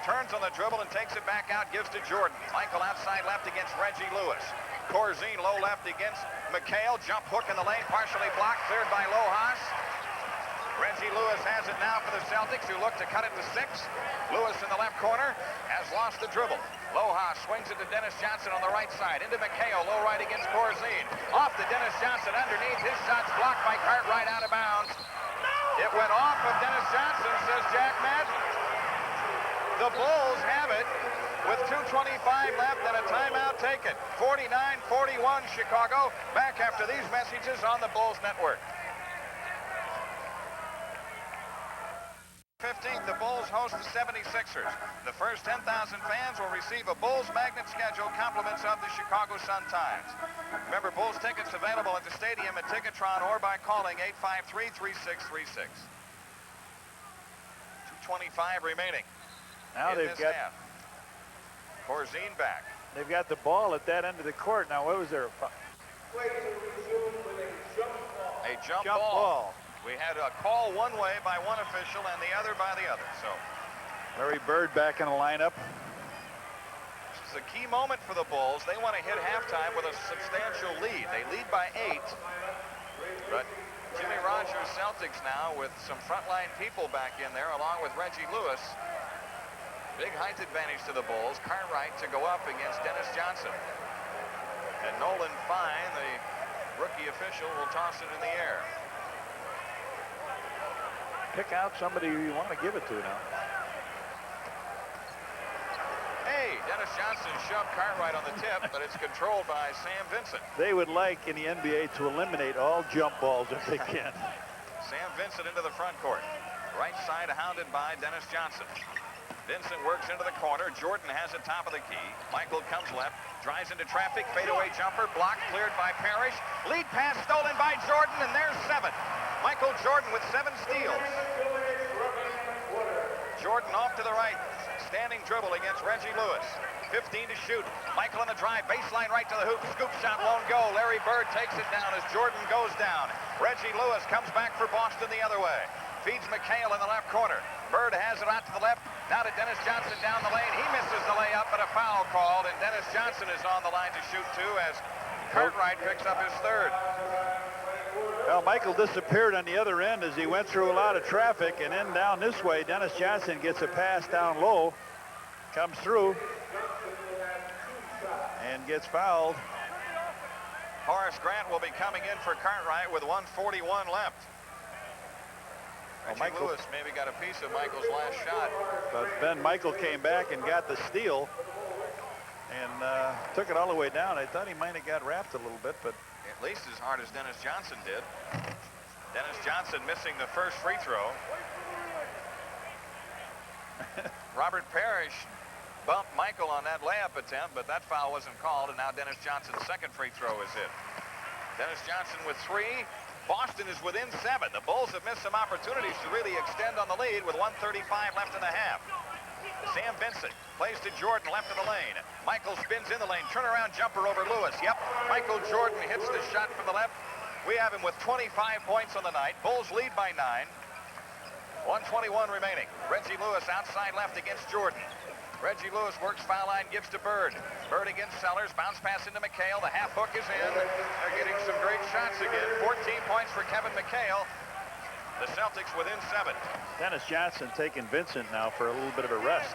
Turns on the dribble and takes it back out, gives to Jordan. McHale outside left against Reggie Lewis. Corzine low left against McHale. Jump hook in the lane, partially blocked, cleared by Lojas. Reggie Lewis has it now for the Celtics, who look to cut it to 6. Lewis in the left corner has lost the dribble. Lojas swings it to Dennis Johnson on the right side. Into McHale, low right against Corzine. Off to Dennis Johnson underneath. His shot's blocked by Cartwright out of bounds. It went off of Dennis Johnson, says Jack Madden. The Bulls have it with 2:25 left and a timeout taken. 49-41 Chicago. Back after these messages on the Bulls Network. 15th, the Bulls host the 76ers. The first 10,000 fans will receive a Bulls magnet schedule, compliments of the Chicago Sun-Times. Remember, Bulls tickets available at the stadium at Ticketron or by calling 853-3636. 2:25 remaining. Now they've got half. Corzine back. They've got the ball at that end of the court. Now, what was there? A jump ball. We had a call one way by one official and the other by the other. So Larry Bird back in the lineup. This is a key moment for the Bulls. They want to hit halftime with a substantial lead. They lead by 8. But Jimmy Rogers Celtics now with some frontline people back in there along with Reggie Lewis. Big height advantage to the Bulls. Cartwright to go up against Dennis Johnson. And Nolan Fine, the rookie official, will toss it in the air. Pick out somebody you want to give it to now. Hey, Dennis Johnson shoved Cartwright on the tip, but it's controlled by Sam Vincent. They would like in the NBA to eliminate all jump balls if they can. Sam Vincent into the front court. Right side hounded by Dennis Johnson. Vincent works into the corner. Jordan has it top of the key. McHale comes left, drives into traffic, fadeaway jumper, blocked, cleared by Parish. Lead pass stolen by Jordan, and there's 7. Michael Jordan with 7 steals. Jordan off to the right. Standing dribble against Reggie Lewis. 15 to shoot. McHale on the drive. Baseline right to the hoop. Scoop shot won't go. Larry Bird takes it down as Jordan goes down. Reggie Lewis comes back for Boston the other way. Feeds McHale in the left corner. Bird has it out to the left. Now to Dennis Johnson down the lane. He misses the layup, but a foul called, and Dennis Johnson is on the line to shoot 2 as Cartwright picks up his 3rd. Well, McHale disappeared on the other end as he went through a lot of traffic, and then down this way, Dennis Johnson gets a pass down low, comes through, and gets fouled. Horace Grant will be coming in for Cartwright with 1:41 left. Reggie Lewis maybe got a piece of McHale's last shot. But then McHale came back and got the steal and took it all the way down. I thought he might have got wrapped a little bit, but at least as hard as Dennis Johnson did. Dennis Johnson missing the first free throw. Robert Parish bumped McHale on that layup attempt, but that foul wasn't called, and now Dennis Johnson's second free throw is hit. Dennis Johnson with 3. Boston is within 7. The Bulls have missed some opportunities to really extend on the lead with 1:35 left in the half. Sam Vincent plays to Jordan left of the lane. Michael spins in the lane. Turnaround jumper over Lewis. Yep, Michael Jordan hits the shot from the left. We have him with 25 points on the night. Bulls lead by 9. 1:21 remaining. Reggie Lewis outside left against Jordan. Reggie Lewis works foul line, gives to Bird. Bird against Sellers. Bounce pass into McHale. The half hook is in. They're getting some great shots again. 14 points for Kevin McHale. The Celtics within 7. Dennis Johnson taking Vincent now for a little bit of a rest.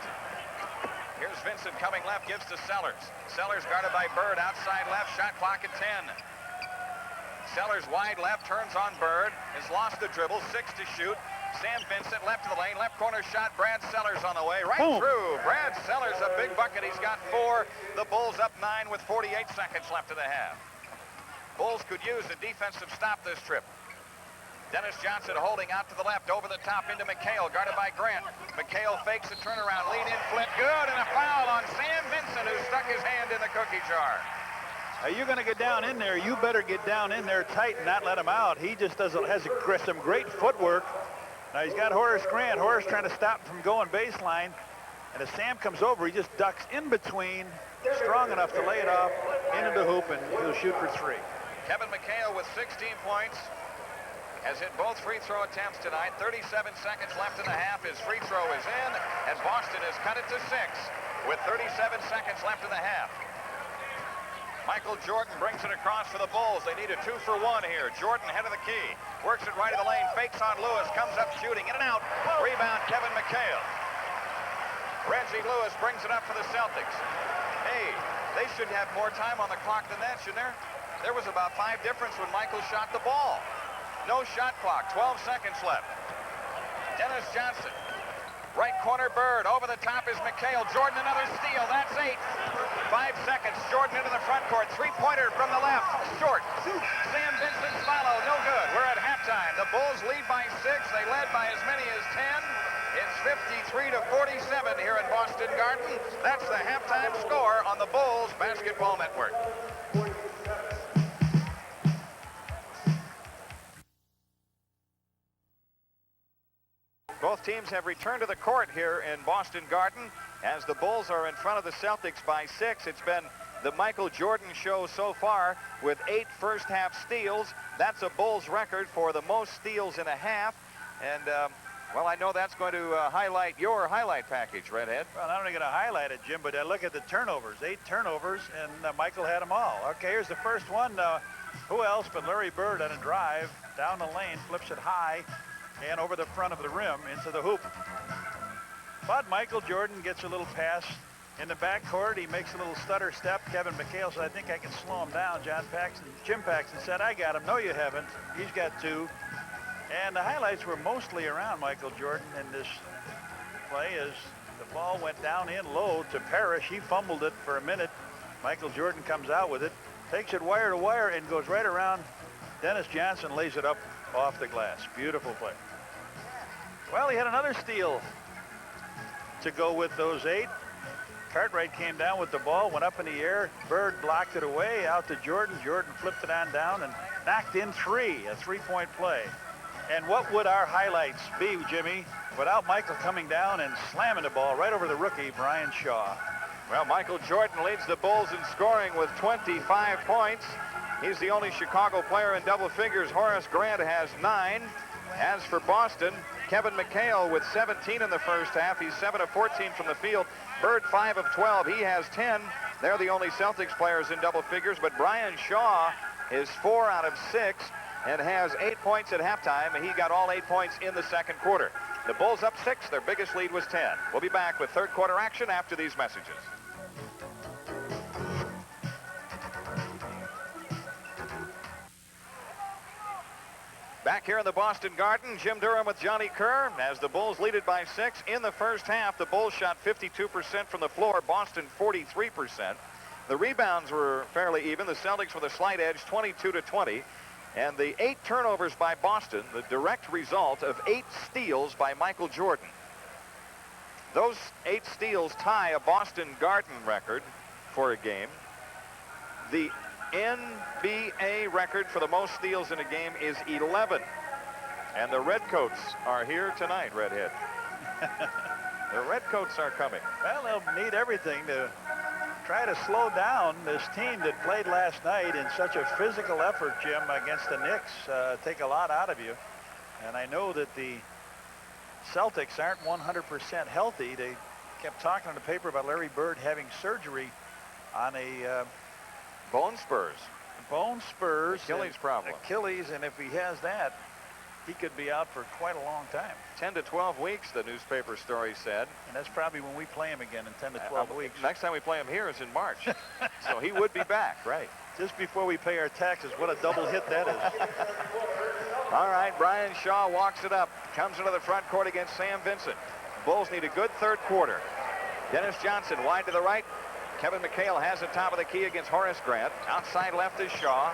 Here's Vincent coming left, gives to Sellers. Sellers guarded by Bird outside left. Shot clock at 10. Sellers wide left, turns on Bird. Has lost the dribble. 6 to shoot. Sam Vincent left of the lane, left corner shot. Brad Sellers on the way, right through. Brad Sellers, a big bucket. He's got 4. The Bulls up 9 with 48 seconds left in the half. Bulls could use a defensive stop this trip. Dennis Johnson holding out to the left, over the top into McHale, guarded by Grant. McHale fakes a turnaround, lean in, flip, good, and a foul on Sam Vincent, who stuck his hand in the cookie jar. Are you going to get down in there? You better get down in there tight and not let him out. He just has some great footwork. Now he's got Horace Grant. Horace trying to stop him from going baseline. And as Sam comes over, he just ducks in between, strong enough to lay it off into the hoop, and he'll shoot for 3. Kevin McHale with 16 points. Has hit both free throw attempts tonight. 37 seconds left in the half. His free throw is in, and Boston has cut it to 6 with 37 seconds left in the half. Michael Jordan brings it across for the Bulls. They need a 2-for-1 here. Jordan head of the key. Works it right of the lane. Fakes on Lewis. Comes up shooting. In and out. Rebound Kevin McHale. Reggie Lewis brings it up for the Celtics. Hey, they should have more time on the clock than that, shouldn't there? There was about 5 difference when Michael shot the ball. No shot clock. 12 seconds left. Dennis Johnson. Right corner Bird. Over the top is McHale. Jordan another steal. That's 8. 5 seconds. Jordan into the front court. 3-pointer from the left. Short. Sam Vincent's follow. No good. We're at halftime. The Bulls lead by 6. They led by as many as 10. It's 53-47 here in Boston Garden. That's the halftime score on the Bulls Basketball Network. Both teams have returned to the court here in Boston Garden as the Bulls are in front of the Celtics by 6. It's been the Michael Jordan show so far with 8 first-half steals. That's a Bulls record for the most steals in a half. And, well, I know that's going to highlight your highlight package, Redhead. Well, not only going to highlight it, Jim, but look at the turnovers. 8 turnovers, and Michael had them all. Okay, here's the first one. Who else but Larry Bird on a drive down the lane, flips it high, and over the front of the rim into the hoop. But Michael Jordan gets a little pass in the backcourt. He makes a little stutter step. Kevin McHale said, I think I can slow him down. Jim Paxson said, I got him. No, you haven't. He's got 2. And the highlights were mostly around Michael Jordan in this play as the ball went down in low to Parish. He fumbled it for a minute. Michael Jordan comes out with it, takes it wire to wire, and goes right around. Dennis Johnson lays it up off the glass. Beautiful play. Well, he had another steal to go with those 8. Cartwright came down with the ball, went up in the air. Bird blocked it away out to Jordan. Jordan flipped it on down and knocked in 3, a 3-point play. And what would our highlights be, Jimmy, without Michael coming down and slamming the ball right over the rookie, Brian Shaw? Well, Michael Jordan leads the Bulls in scoring with 25 points. He's the only Chicago player in double figures. Horace Grant has 9. As for Boston, Kevin McHale with 17 in the first half. He's 7 of 14 from the field. Bird 5 of 12. He has 10. They're the only Celtics players in double figures, but Brian Shaw is 4 out of 6 and has 8 points at halftime, and he got all 8 points in the second quarter. The Bulls up 6. Their biggest lead was 10. We'll be back with third quarter action after these messages. Back here in the Boston Garden, Jim Durham with Johnny Kerr. As the Bulls lead it by 6 in the first half, the Bulls shot 52% from the floor, Boston 43%. The rebounds were fairly even. The Celtics with a slight edge, 22-20. And the 8 turnovers by Boston, the direct result of 8 steals by Michael Jordan. Those 8 steals tie a Boston Garden record for a game. The NBA record for the most steals in a game is 11. And the Redcoats are here tonight, Redhead. The Redcoats are coming. Well, they'll need everything to try to slow down this team that played last night in such a physical effort, Jim, against the Knicks. Take a lot out of you. And I know that the Celtics aren't 100% healthy. They kept talking in the paper about Larry Bird having surgery on a bone spurs. Achilles problem. Achilles, and if he has that, he could be out for quite a long time. 10 to 12 weeks, the newspaper story said. And that's probably when we play him again in 10 to 12 weeks. Next time we play him here is in March. So he would be back, right. Just before we pay our taxes. What a double hit that is. All right, Brian Shaw walks it up. Comes into the front court against Sam Vincent. Bulls need a good third quarter. Dennis Johnson wide to the right. Kevin McHale has the top of the key against Horace Grant. Outside left is Shaw.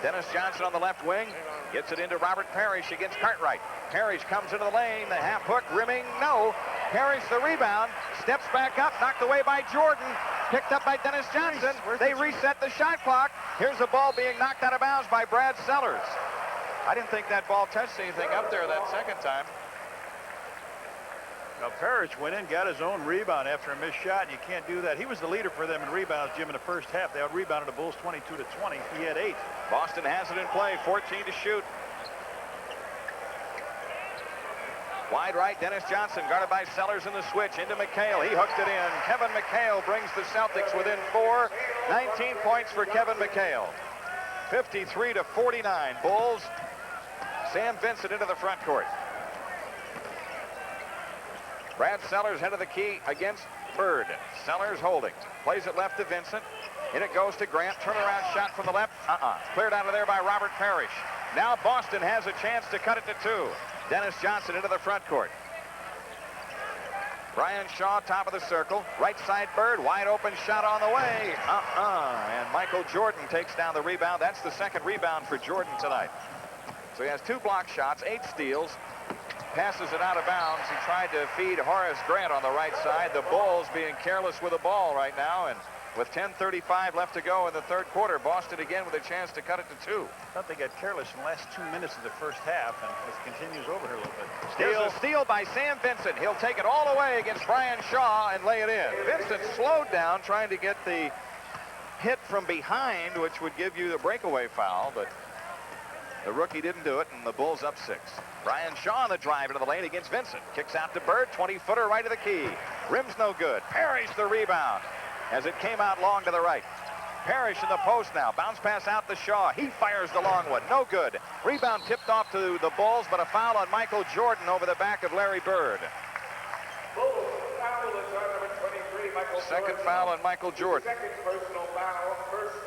Dennis Johnson on the left wing. Gets it into Robert Parish against Cartwright. Parish comes into the lane. The half hook rimming. No. Parish the rebound. Steps back up. Knocked away by Jordan. Picked up by Dennis Johnson. They reset the shot clock. Here's the ball being knocked out of bounds by Brad Sellers. I didn't think that ball touched anything up there that second time. Now, Parish went in, got his own rebound after a missed shot, and you can't do that. He was the leader for them in rebounds, Jim, in the first half. They out-rebounded the Bulls 22 to 20. He had 8. Boston has it in play, 14 to shoot. Wide right, Dennis Johnson, guarded by Sellers in the switch, into McHale. He hooked it in. Kevin McHale brings the Celtics within 4. 19 points for Kevin McHale. 53 to 49. Bulls. Sam Vincent into the front court. Brad Sellers head of the key against Bird. Sellers holding. Plays it left to Vincent. In it goes to Grant. Turnaround shot from the left. Cleared out of there by Robert Parish. Now Boston has a chance to cut it to 2. Dennis Johnson into the front court. Brian Shaw, top of the circle. Right side Bird. Wide open shot on the way. And Michael Jordan takes down the rebound. That's the second rebound for Jordan tonight. So he has 2 block shots, 8 steals. Passes it out of bounds. He tried to feed Horace Grant on the right side. The Bulls being careless with the ball right now. And with 10:35 left to go in the third quarter, Boston again with a chance to cut it to 2. I thought they got careless in the last 2 minutes of the first half, and it continues over here a little bit. Here's a steal by Sam Vincent. He'll take it all the way against Brian Shaw and lay it in. Vincent slowed down trying to get the hit from behind, which would give you the breakaway foul, but the rookie didn't do it, and the Bulls up 6. Brian Shaw on the drive into the lane against Vincent. Kicks out to Bird, 20-footer right of the key. Rim's no good. Parish the rebound as it came out long to the right. Parish in the post now. Bounce pass out to Shaw. He fires the long one. No good. Rebound tipped off to the Bulls, but a foul on Michael Jordan over the back of Larry Bird. Bulls foul is on number 23, Michael Second Jordan. foul on Michael Jordan. Second personal foul.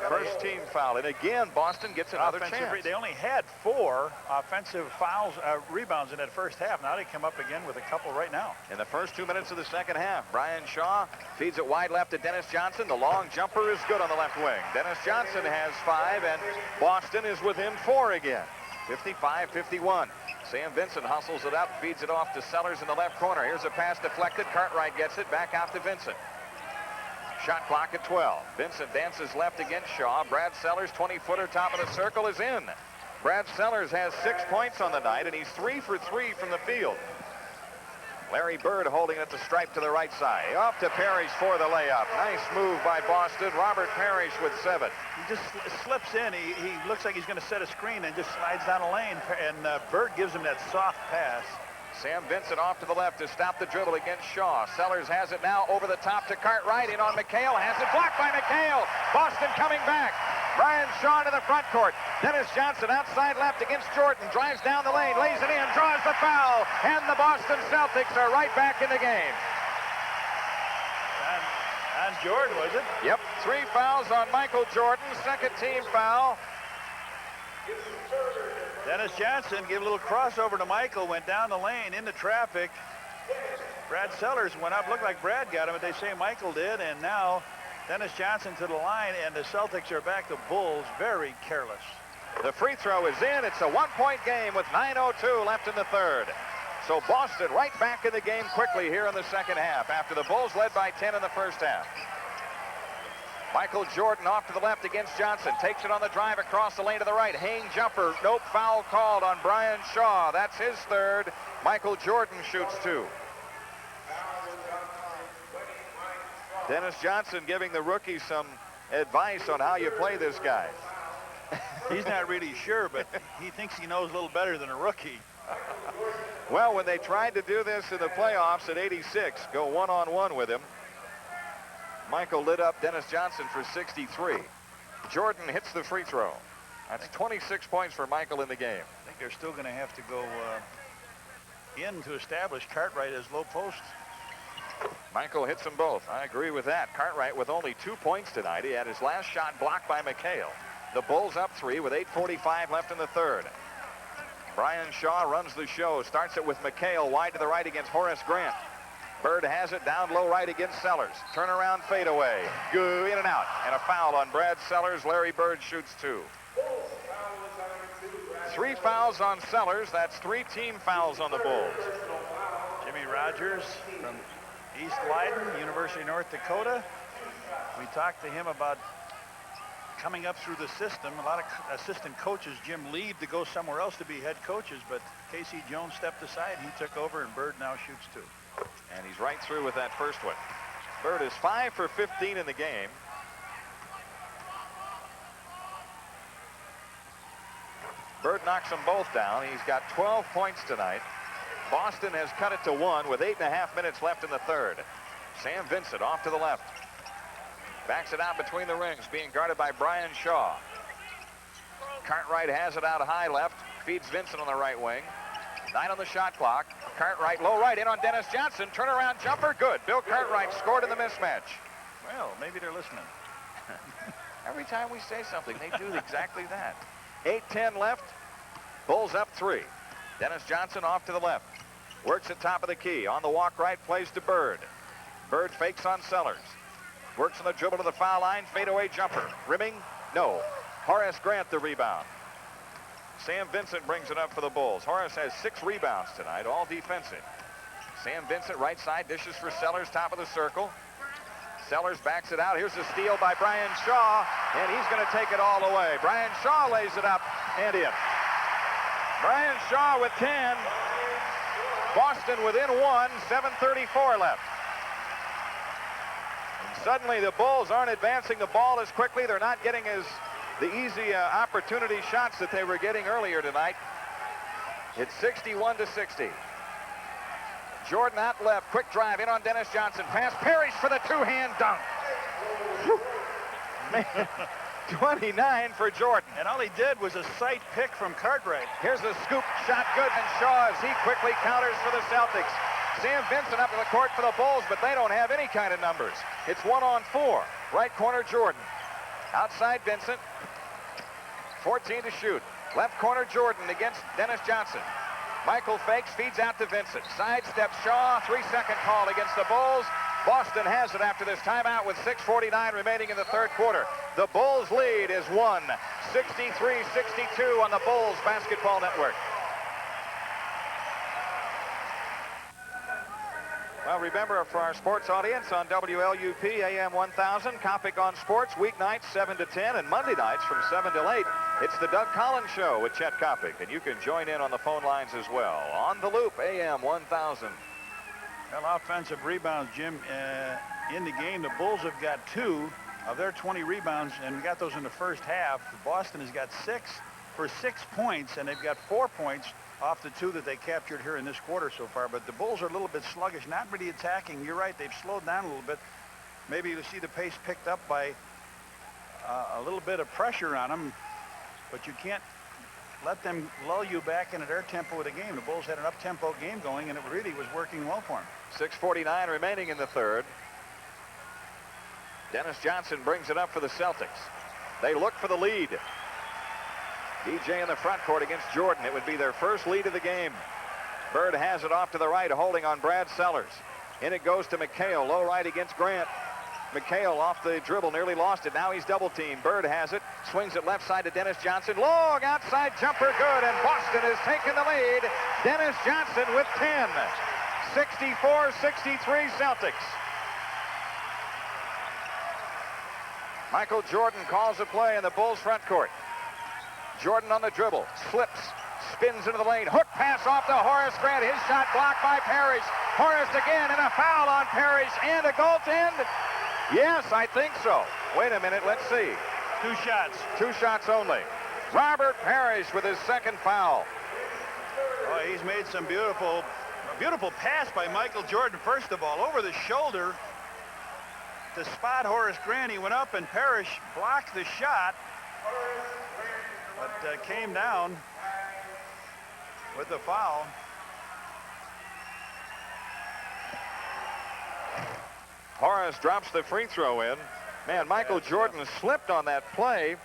First team foul. And again, Boston gets another chance. They only had 4 offensive fouls, rebounds in that first half. Now they come up again with a couple right now. In the first 2 minutes of the second half, Brian Shaw feeds it wide left to Dennis Johnson. The long jumper is good on the left wing. Dennis Johnson has 5, and Boston is within 4 again. 55-51. Sam Vincent hustles it up, feeds it off to Sellers in the left corner. Here's a pass deflected. Cartwright gets it back out to Vincent. Shot clock at 12. Vincent dances left against Shaw. Brad Sellers, 20-footer, top of the circle, is in. Brad Sellers has 6 points on the night, and he's 3 for 3 from the field. Larry Bird holding it at the stripe to the right side. Off to Parish for the layup. Nice move by Boston. Robert Parish with 7. He just slips in. He looks like he's going to set a screen and just slides down a lane. And Bird gives him that soft pass. Sam Vincent off to the left to stop the dribble against Shaw. Sellers has it now over the top to Cartwright. In on McHale. Has it blocked by McHale. Boston coming back. Brian Shaw to the front court. Dennis Johnson outside left against Jordan. Drives down the lane. Lays it in. Draws the foul. And the Boston Celtics are right back in the game. On Jordan, was it? Yep. 3 fouls on Michael Jordan. Second team foul. Dennis Johnson gave a little crossover to Michael, went down the lane into traffic. Brad Sellers went up, looked like Brad got him, but they say Michael did, and now Dennis Johnson to the line, and the Celtics are back. The Bulls very careless. The free throw is in. It's a 1-point game with 9:02 left in the third. So Boston right back in the game quickly here in the second half after the Bulls led by 10 in the first half. Michael Jordan off to the left against Johnson. Takes it on the drive across the lane to the right. Hang jumper. Nope, foul called on Brian Shaw. That's his third. Michael Jordan shoots 2. Dennis Johnson giving the rookie some advice on how you play this guy. He's not really sure, but he thinks he knows a little better than a rookie. Well, when they tried to do this in the playoffs at 86, go one-on-one with him, Michael lit up Dennis Johnson for 63. Jordan hits the free throw. That's 26 points for Michael in the game. I think they're still going to have to go in to establish Cartwright as low post. Michael hits them both. I agree with that. Cartwright with only 2 points tonight. He had his last shot blocked by McHale. The Bulls up 3 with 8:45 left in the third. Brian Shaw runs the show. Starts it with McHale wide to the right against Horace Grant. Bird has it down low right against Sellers. Turnaround fadeaway. Go in and out. And a foul on Brad Sellers. Larry Bird shoots 2. 3 fouls on Sellers. That's 3 team fouls on the Bulls. Jimmy Rogers from East Leiden, University of North Dakota. We talked to him about coming up through the system. A lot of assistant coaches, Jim, leave to go somewhere else to be head coaches, but Casey Jones stepped aside. He took over, and Bird now shoots 2. And he's right through with that first one. Bird is 5 for 15 in the game. Bird knocks them both down. He's got 12 points tonight. Boston has cut it to 1 with 8.5 minutes left in the third. Sam Vincent off to the left. Backs it out between the rings, being guarded by Brian Shaw. Cartwright has it out high left. Feeds Vincent on the right wing. 9 on the shot clock. Cartwright low right in on Dennis Johnson. Turnaround jumper, good. Bill Cartwright scored in the mismatch. Well, maybe they're listening. Every time we say something, they do exactly that. 8:10 left. Bulls up 3. Dennis Johnson off to the left. Works at top of the key. On the walk right, plays to Bird. Bird fakes on Sellers. Works on the dribble to the foul line. Fadeaway jumper. Rimming? No. Horace Grant the rebound. Sam Vincent brings it up for the Bulls. Horace has 6 rebounds tonight, all defensive. Sam Vincent right side dishes for Sellers, top of the circle. Sellers backs it out. Here's a steal by Brian Shaw, and he's going to take it all away. Brian Shaw lays it up and in. Brian Shaw with 10. Boston within 1, 7:34 left. And suddenly the Bulls aren't advancing the ball as quickly. They're not getting the easy opportunity shots that they were getting earlier tonight. It's 61-60. Jordan out left, quick drive in on Dennis Johnson. Pass Parish for the 2-hand dunk. Man, 29 for Jordan. And all he did was a sight pick from Cartwright. Here's the scoop shot, good, and Shaw as he quickly counters for the Celtics. Sam Vincent up to the court for the Bulls, but they don't have any kind of numbers. It's 1-on-4. Right corner Jordan. Outside Vincent. 14 to shoot. Left corner Jordan against Dennis Johnson. Michael fakes, feeds out to Vincent. Sidesteps Shaw. 3-second call against the Bulls. Boston has it after this timeout with 6:49 remaining in the third quarter. The Bulls lead is 1, 63-62 on the Bulls Basketball Network. Well, remember, for our sports audience on WLUP AM 1000, Kopic on Sports, weeknights 7 to 10, and Monday nights from 7 till 8. It's the Doug Collins Show with Chet Kopic, and you can join in on the phone lines as well. On the Loop, AM 1000. Well, offensive rebounds, Jim, in the game. The Bulls have got 2 of their 20 rebounds, and we got those in the first half. Boston has got 6 for 6 points, and they've got 4 points off the 2 that they captured here in this quarter so far. But the Bulls are a little bit sluggish, not really attacking. You're right, they've slowed down a little bit. Maybe you'll see the pace picked up by a little bit of pressure on them, but you can't let them lull you back into their tempo of the game. The Bulls had an up-tempo game going, and it really was working well for them. 6:49 remaining in the third. Dennis Johnson brings it up for the Celtics. They look for the lead. DJ in the front court against Jordan. It would be their first lead of the game. Bird has it off to the right, holding on Brad Sellers. In it goes to McHale, low right against Grant. McHale off the dribble, nearly lost it. Now he's double-teamed. Bird has it, swings it left side to Dennis Johnson. Long outside jumper, good, and Boston has taken the lead. Dennis Johnson with 10. 64-63 Celtics. Michael Jordan calls a play in the Bulls front court. Jordan on the dribble, slips, spins into the lane, hook pass off to Horace Grant. His shot blocked by Parish. Horace again, and a foul on Parish, and a goaltend. Yes, I think so. Wait a minute, let's see. 2 shots. 2 shots only. Robert Parish with his second foul. Oh, he's made some beautiful pass by Michael Jordan, first of all, over the shoulder to spot Horace Grant. He went up, and Parish blocked the shot, but came down with the foul. Horace drops the free throw in. Man, Michael Jordan slipped on that play.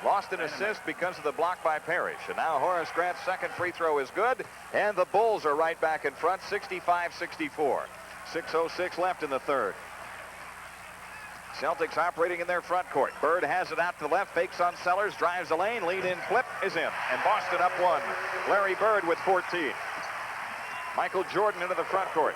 Lost an assist because of the block by Parish. And now Horace Grant's second free throw is good. And the Bulls are right back in front, 65-64. 6:06 left in the third. Celtics operating in their front court. Bird has it out to the left, fakes on Sellers, drives the lane, lead in, flip is in. And Boston up 1. Larry Bird with 14. Michael Jordan into the front court.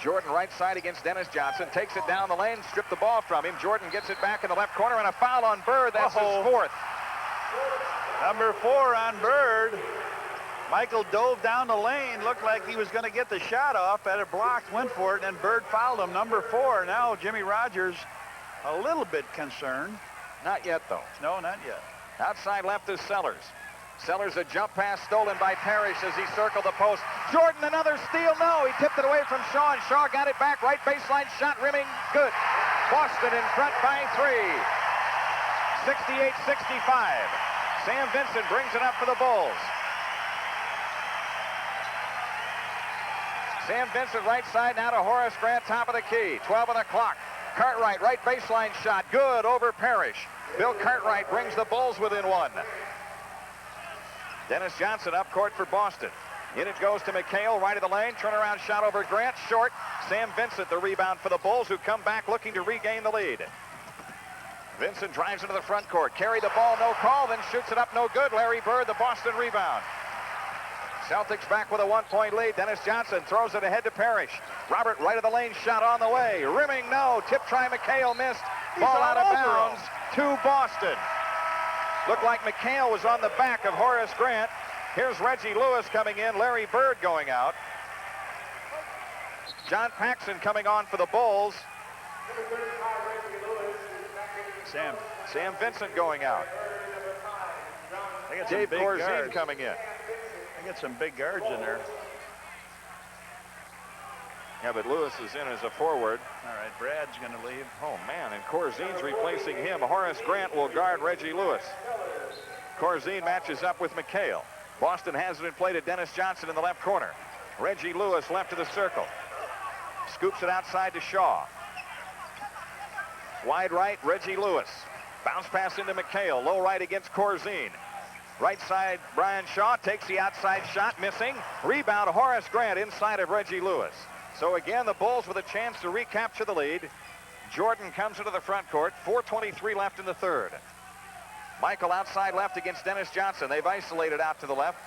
Jordan right side against Dennis Johnson, takes it down the lane, stripped the ball from him. Jordan gets it back in the left corner, and a foul on Bird. That's his 4th. Number 4 on Bird. Michael dove down the lane, looked like he was going to get the shot off, had it blocked, went for it, and Bird fouled him. Number 4. Now Jimmy Rogers a little bit concerned. Not yet, though. No, not yet. Outside left is Sellers. Sellers, a jump pass stolen by Parish as he circled the post. Jordan, another steal. No, he tipped it away from Shaw, and Shaw got it back. Right baseline shot, rimming. Good. Boston in front by 3. 68-65. Sam Vincent brings it up for the Bulls. Sam Vincent right side now to Horace Grant, top of the key. 12 on the clock. Cartwright, right baseline shot. Good over Parish. Bill Cartwright brings the Bulls within 1. Dennis Johnson up court for Boston. In it goes to McHale, right of the lane. Turnaround shot over Grant, short. Sam Vincent, the rebound for the Bulls, who come back looking to regain the lead. Vincent drives into the front court. Carry the ball, no call, then shoots it up, no good. Larry Bird, the Boston rebound. Celtics back with a 1-point lead. Dennis Johnson throws it ahead to Parish. Robert, right of the lane, shot on the way. Rimming, no. Tip try, McHale missed. Ball out of bounds to Boston. Looked like McHale was on the back of Horace Grant. Here's Reggie Lewis coming in. Larry Bird going out. John Paxson coming on for the Bulls. Sam Vincent going out. Dave Corzine coming in. They got some big guards in there. Yeah, but Lewis is in as a forward. All right, Brad's going to leave. Oh, man, and Corzine's replacing him. Horace Grant will guard Reggie Lewis. Corzine matches up with McHale. Boston has it in play to Dennis Johnson in the left corner. Reggie Lewis left of the circle. Scoops it outside to Shaw. Wide right, Reggie Lewis. Bounce pass into McHale. Low right against Corzine. Right side, Brian Shaw takes the outside shot, missing. Rebound, Horace Grant inside of Reggie Lewis. So again, the Bulls with a chance to recapture the lead. Jordan comes into the front court. 4:23 left in the third. Michael outside left against Dennis Johnson. They've isolated out to the left.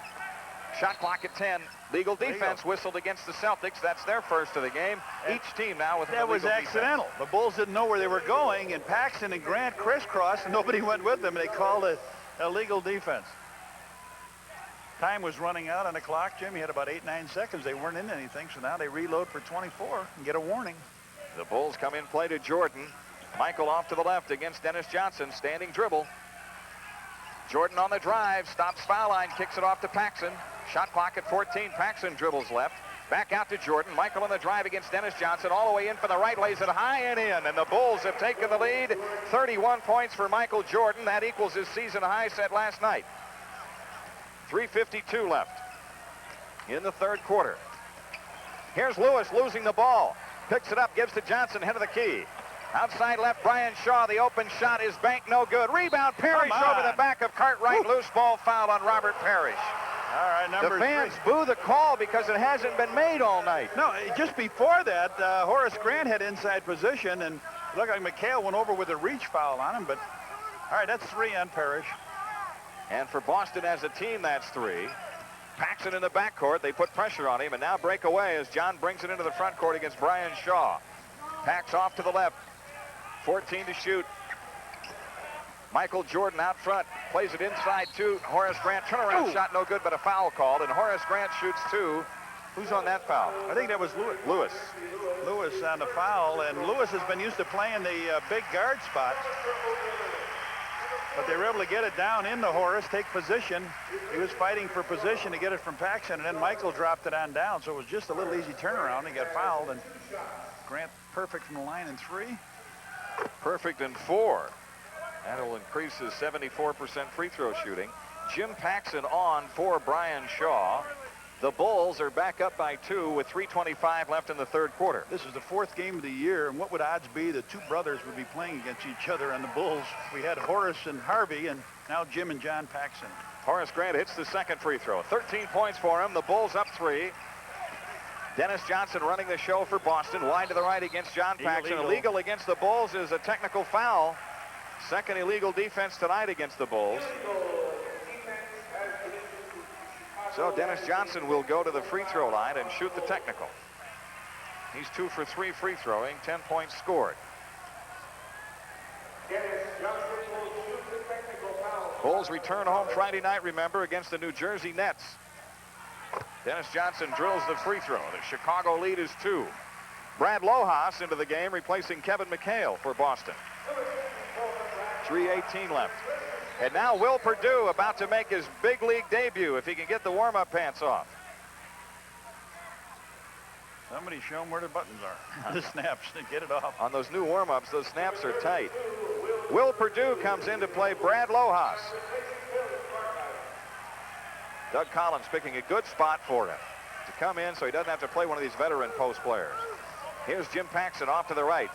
Shot clock at 10. Legal defense whistled against the Celtics. That's their first of the game. Each team now with that was accidental. Defense. The Bulls didn't know where they were going, and Paxson and Grant crisscrossed, and nobody went with them, and they called it a legal defense. Time was running out on the clock. Jimmy had about 8-9 seconds. They weren't in anything, so now they reload for 24 and get a warning. The Bulls come in play to Jordan. Michael off to the left against Dennis Johnson. Standing dribble. Jordan on the drive. Stops foul line. Kicks it off to Paxson. Shot clock at 14. Paxson dribbles left. Back out to Jordan. Michael on the drive against Dennis Johnson. All the way in for the right. Lays it high and in. And the Bulls have taken the lead. 31 points for Michael Jordan. That equals his season high set last night. 3:52 left in the third quarter. Here's Lewis losing the ball. Picks it up, gives to Johnson, head of the key. Outside left, Brian Shaw. The open shot is banked, no good. Rebound, Parish over the back of Cartwright. Loose ball foul on Robert Parish. All right, number the fans boo the call because it hasn't been made all night. No, just before that, Horace Grant had inside position, and it looked like McHale went over with a reach foul on him. But all right, that's 3 on Parish. And for Boston as a team, that's 3. Paxson in the backcourt. They put pressure on him, and now break away as John brings it into the front court against Brian Shaw. Packs off to the left. 14 to shoot. Michael Jordan out front. Plays it inside to Horace Grant. Turnaround shot no good, but a foul called. And Horace Grant shoots two. Who's on that foul? I think that was Lewis. Lewis on the foul, and Lewis has been used to playing the big guard spot. But they were able to get it down into Horace, take position. He was fighting for position to get it from Paxson, and then Michael dropped it on down. So it was just a little easy turnaround. He got fouled, and Grant perfect from the line in 3. Perfect in 4. That'll increase his 74% free throw shooting. Jim Paxson on for Brian Shaw. The Bulls are back up by 2 with 3:25 left in the third quarter. This is the 4th game of the year, and what would odds be the 2 brothers would be playing against each other on the Bulls? We had Horace and Harvey, and now Jim and John Paxson. Horace Grant hits the second free throw. 13 points for him. The Bulls up 3. Dennis Johnson running the show for Boston. Wide to the right against John Paxson. Illegal against the Bulls is a technical foul. Second illegal defense tonight against the Bulls. So Dennis Johnson will go to the free throw line and shoot the technical. He's 2 for 3 free throwing, 10 points scored. Bulls return home Friday night, remember, against the New Jersey Nets. Dennis Johnson drills the free throw. The Chicago lead is 2. Brad Lojas into the game, replacing Kevin McHale for Boston. 3:18 left. And now Will Perdue about to make his big league debut if he can get the warm-up pants off. Somebody show him where the buttons are. The snaps, get it off. On those new warm-ups, those snaps are tight. Will Perdue comes in to play Brad Lojas. Doug Collins picking a good spot for him to come in so he doesn't have to play one of these veteran post players. Here's Jim Paxson off to the right.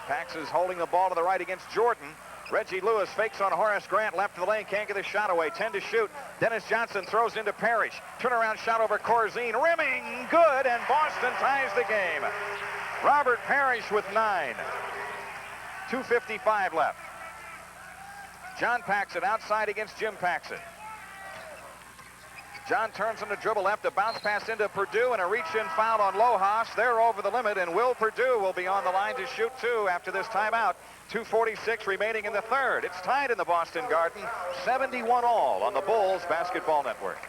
Paxson's holding the ball to the right against Jordan. Reggie Lewis fakes on Horace Grant, left of the lane, can't get the shot away. 10 to shoot. Dennis Johnson throws into Parish. Turnaround shot over Corzine, rimming, good, and Boston ties the game. Robert Parish with 9. 2:55 left. John Paxson outside against Jim Paxson. John turns on the dribble left, a bounce pass into Perdue, and a reach-in foul on Lojas. They're over the limit, and Will Perdue will be on the line to shoot 2 after this timeout. 2:46 remaining in the third. It's tied in the Boston Garden, 71 all on the Bulls Basketball Network.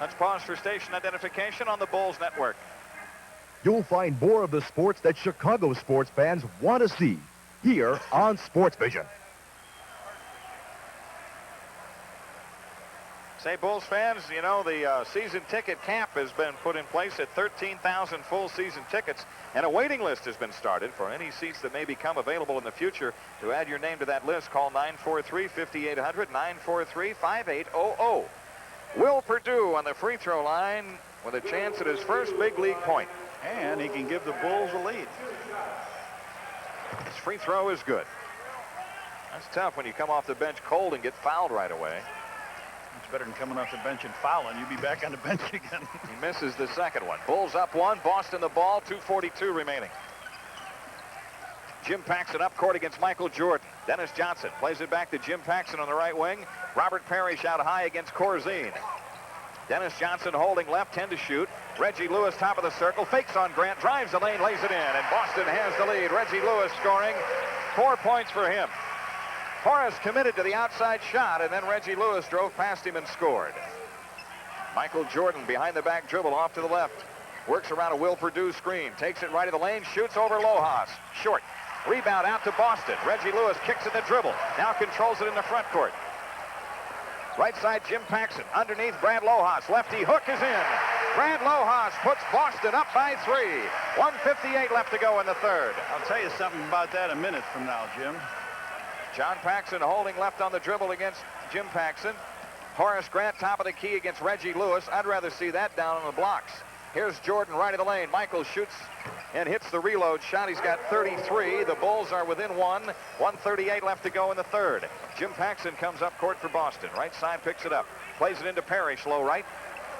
Let's pause for station identification on the Bulls Network. You'll find more of the sports that Chicago sports fans want to see here on Sports Vision. Say, Bulls fans, you know, the season ticket cap has been put in place at 13,000 full season tickets, and a waiting list has been started for any seats that may become available in the future. To add your name to that list, call 943-5800, 943-5800. Will Perdue on the free throw line with a chance at his first big league point. And he can give the Bulls a lead. His free throw is good. That's tough when you come off the bench cold and get fouled right away. It's better than coming off the bench and fouling. You'll be back on the bench again. He misses the second one. Bulls up 1. Boston the ball. 2:42 remaining. Jim Paxson up court against Michael Jordan. Dennis Johnson plays it back to Jim Paxson on the right wing. Robert Parish out high against Corzine. Dennis Johnson holding left, 10 to shoot. Reggie Lewis top of the circle, fakes on Grant, drives the lane, lays it in, and Boston has the lead. Reggie Lewis scoring. 4 points for him. Horace committed to the outside shot, and then Reggie Lewis drove past him and scored. Michael Jordan behind the back dribble off to the left. Works around a Will Perdue screen. Takes it right of the lane, shoots over Lojas. Short. Rebound out to Boston. Reggie Lewis kicks in the dribble. Now controls it in the front court. Right side, Jim Paxson. Underneath, Brad Lojas. Lefty hook is in. Brad Lojas puts Boston up by 3. 1:58 left to go in the third. I'll tell you something about that a minute from now, Jim. John Paxson holding left on the dribble against Jim Paxson. Horace Grant top of the key against Reggie Lewis. I'd rather see that down on the blocks. Here's Jordan right of the lane. Michael shoots and hits the reload shot. He's got 33. The Bulls are within 1. 1:38 left to go in the third. Jim Paxson comes up court for Boston. Right side picks it up. Plays it into Parish, low right.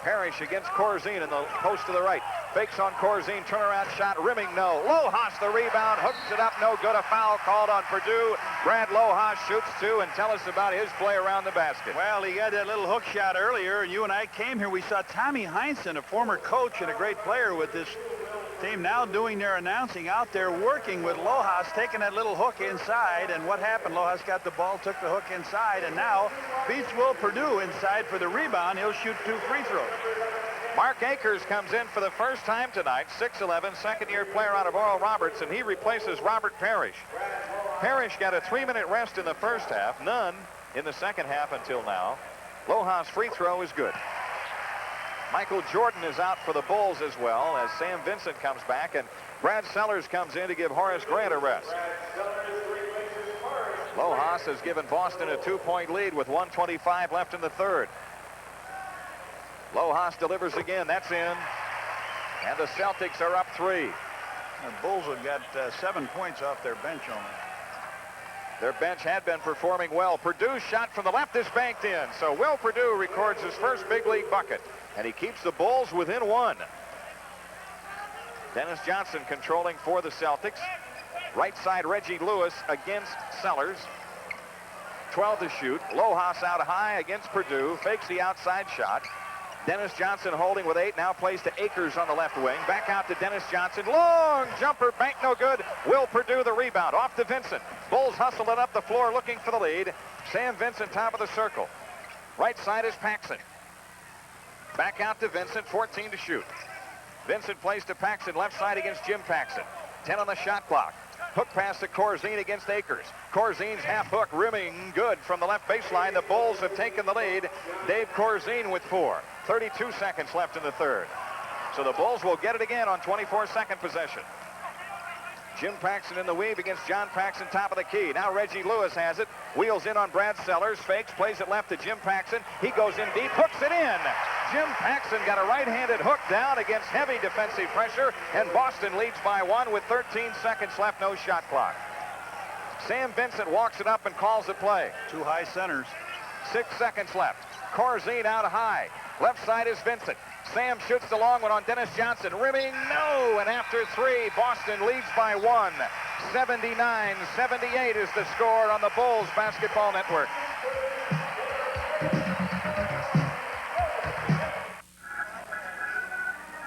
Parish against Corzine in the post to the right. Fakes on Corzine, turnaround shot, rimming, no. Lohas the rebound, hooks it up, no good. A foul called on Purdue. Brad Lohas shoots two, and tell us about his play around the basket. Well, he got that little hook shot earlier, and you and I came here. We saw Tommy Heinsohn, a former coach and a great player with this team, now doing their announcing out there, working with Lohas, taking that little hook inside. And what happened? Lohas got the ball, took the hook inside, and now beats Will Purdue inside for the rebound. He'll shoot 2 free throws. Mark Akers comes in for the first time tonight, 6'11", second-year player out of Oral Roberts, and he replaces Robert Parish. Parish got a 3-minute rest in the first half, none in the second half until now. Lohas' free throw is good. Michael Jordan is out for the Bulls as well as Sam Vincent comes back, and Brad Sellers comes in to give Horace Grant a rest. Lohas has given Boston a 2-point lead with 1:25 left in the third. Lohas delivers again. That's in. And the Celtics are up 3. The Bulls have got 7 points off their bench only. Their bench had been performing well. Purdue's shot from the left is banked in. So Will Purdue records his first big league bucket. And he keeps the Bulls within 1. Dennis Johnson controlling for the Celtics. Right side Reggie Lewis against Sellers. 12 to shoot. Lohas out high against Purdue. Fakes the outside shot. Dennis Johnson holding with 8. Now plays to Akers on the left wing. Back out to Dennis Johnson. Long jumper. Bank no good. Will Purdue the rebound. Off to Vincent. Bulls hustle it up the floor looking for the lead. Sam Vincent top of the circle. Right side is Paxson. Back out to Vincent. 14 to shoot. Vincent plays to Paxson. Left side against Jim Paxson. 10 on the shot clock. Hook pass to Corzine against Akers. Corzine's half hook rimming good from the left baseline. The Bulls have taken the lead. Dave Corzine with 4. 32 seconds left in the third. So the Bulls will get it again on 24-second possession. Jim Paxson in the weave against John Paxson, top of the key. Now Reggie Lewis has it. Wheels in on Brad Sellers. Fakes, plays it left to Jim Paxson. He goes in deep, hooks it in. Jim Paxson got a right-handed hook down against heavy defensive pressure, and Boston leads by 1 with 13 seconds left, no shot clock. Sam Vincent walks it up and calls the play. 2 high centers. 6 seconds left. Corzine out high. Left side is Vincent. Sam shoots the long one on Dennis Johnson. Rimming, no. And after 3, Boston leads by 1. 79-78 is the score on the Bulls Basketball Network.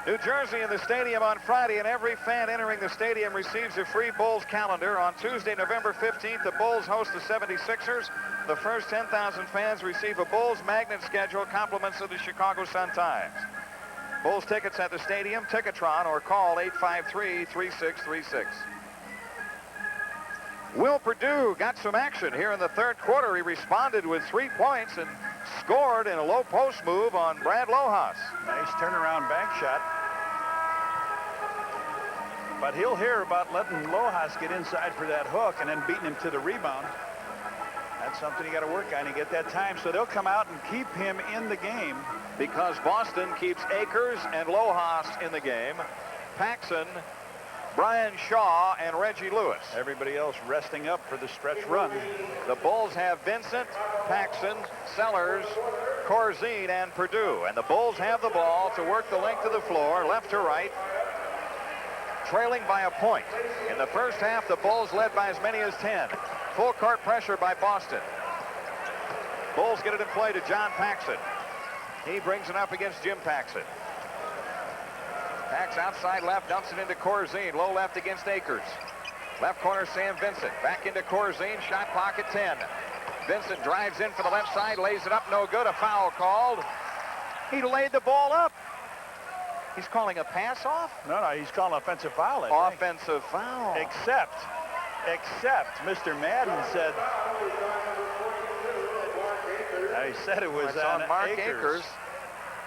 New Jersey in the stadium on Friday, and every fan entering the stadium receives a free Bulls calendar. On Tuesday, November 15th, the Bulls host the 76ers. The first 10,000 fans receive a Bulls magnet schedule, compliments of the Chicago Sun-Times. Bulls tickets at the stadium, Ticketron, or call 853-3636. Will Purdue got some action here in the third quarter. He responded with 3 points and scored in a low post move on Brad Lohas. Nice turnaround bank shot. But he'll hear about letting Lohas get inside for that hook and then beating him to the rebound. That's something you got to work on to get that time. So they'll come out and keep him in the game. Because Boston keeps Akers and Lohas in the game. Paxson, Brian Shaw, and Reggie Lewis. Everybody else resting up for the stretch run. The Bulls have Vincent, Paxson, Sellers, Corzine, and Purdue. And the Bulls have the ball to work the length of the floor, left to right, trailing by a point. In the first half, the Bulls led by as many as 10. Full court pressure by Boston. Bulls get it in play to John Paxson. He brings it up against Jim Paxson. Pax outside left, dumps it into Corzine. Low left against Akers. Left corner, Sam Vincent. Back into Corzine, shot clock at 10. Vincent drives in for the left side, lays it up, no good. A foul called. He laid the ball up. He's calling a pass off? No, he's calling offensive foul, I think. Offensive foul. Except Mr. Madden said, he said it was on Mark Akers.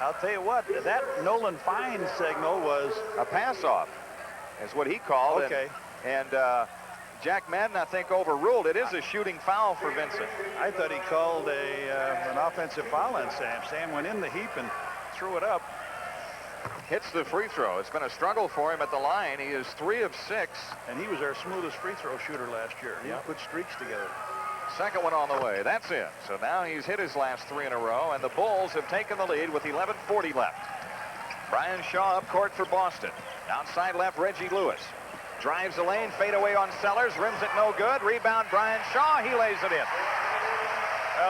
I'll tell you what, that Nolan Fine signal was a pass off, is what he called. Okay. And Jack Madden, I think, overruled. It is a shooting foul for Vincent. I thought he called an offensive foul on Sam. Sam went in the heap and threw it up. Hits the free throw. It's been a struggle for him at the line. He is 3 of 6. And he was our smoothest free throw shooter last year. He put streaks together. Second one on the way. That's it. So now he's hit his last 3 in a row, and the Bulls have taken the lead with 11:40 left. Brian Shaw up court for Boston. Outside left, Reggie Lewis. Drives the lane, fade away on Sellers, rims it no good. Rebound, Brian Shaw, he lays it in.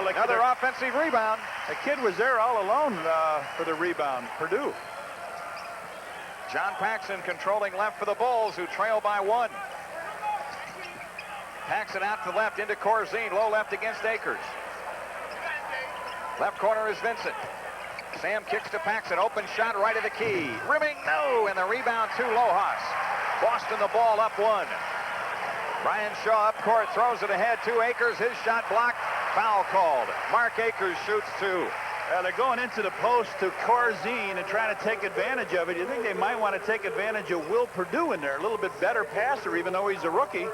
Another offensive rebound. The kid was there all alone for the rebound, Purdue. John Paxson controlling left for the Bulls, who trail by 1. Paxson out to the left into Corzine, low left against Akers. Left corner is Vincent. Sam kicks to Paxson, open shot right of the key. Rimming, no, and the rebound to Lojas. Boston the ball up 1. Brian Shaw up court, throws it ahead to Akers, his shot blocked. Foul called. Mark Akers shoots 2. They're going into the post to Corzine and trying to take advantage of it. You think they might want to take advantage of Will Purdue in there. A little bit better passer, even though he's a rookie.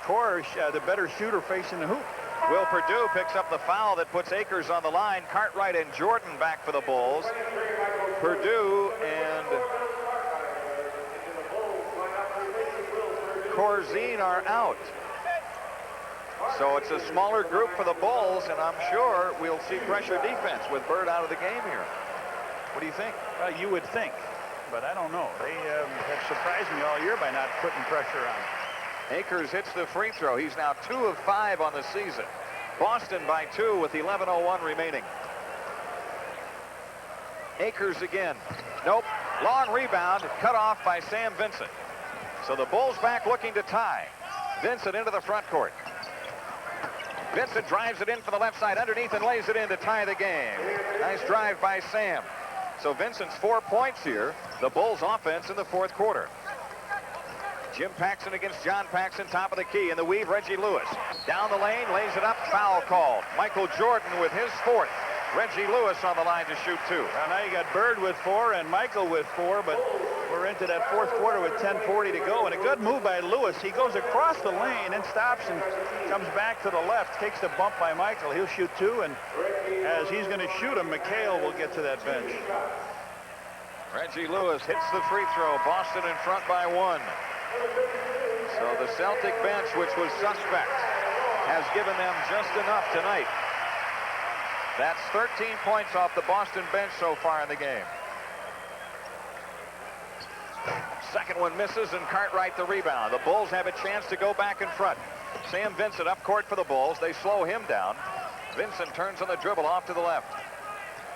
Parish, the better shooter facing the hoop. Will Purdue picks up the foul that puts Akers on the line. Cartwright and Jordan back for the Bulls. Purdue and Corzine are out. So it's a smaller group for the Bulls, and I'm sure we'll see pressure defense with Bird out of the game here. What do you think? You would think, but I don't know. They have surprised me all year by not putting pressure on. Akers hits the free throw. He's now 2 of 5 on the season. Boston by 2 with 11:01 remaining. Akers again. Nope. Long rebound cut off by Sam Vincent. So the Bulls back looking to tie. Vincent into the front court. Vincent drives it in for the left side underneath and lays it in to tie the game. Nice drive by Sam. So Vincent's 4 points here. The Bulls offense in the 4th quarter. Jim Paxson against John Paxson, top of the key. In the weave, Reggie Lewis. Down the lane, lays it up, foul called. Michael Jordan with his 4th. Reggie Lewis on the line to shoot 2. Well, now you got Bird with 4 and Michael with 4, but we're into that 4th quarter with 10:40 to go. And a good move by Lewis. He goes across the lane and stops and comes back to the left, takes the bump by Michael. He'll shoot 2, and as he's going to shoot him, McHale will get to that bench. Reggie Lewis hits the free throw. Boston in front by 1. So the Celtic bench, which was suspect, has given them just enough tonight. That's 13 points off the Boston bench so far in the game. Second one misses, and Cartwright the rebound. The Bulls have a chance to go back in front. Sam Vincent up court for the Bulls. They slow him down. Vincent turns on the dribble off to the left.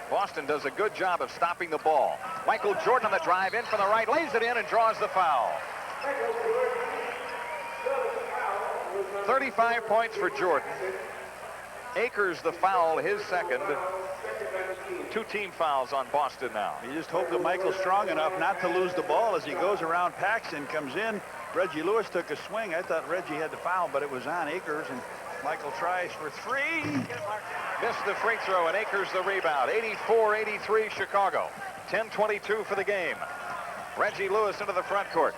Boston does a good job of stopping the ball. Michael Jordan on the drive in from the right, lays it in and draws the foul. 35 points for Jordan. Akers the foul, his second. 2 team fouls on Boston now. You just hope that Michael's strong enough not to lose the ball as he goes around Paxson, comes in. Reggie Lewis took a swing. I thought Reggie had the foul, but it was on Akers, and Michael tries for 3. Missed the free throw, and Akers the rebound. 84-83 Chicago. 10:22 for the game. Reggie Lewis into the front court.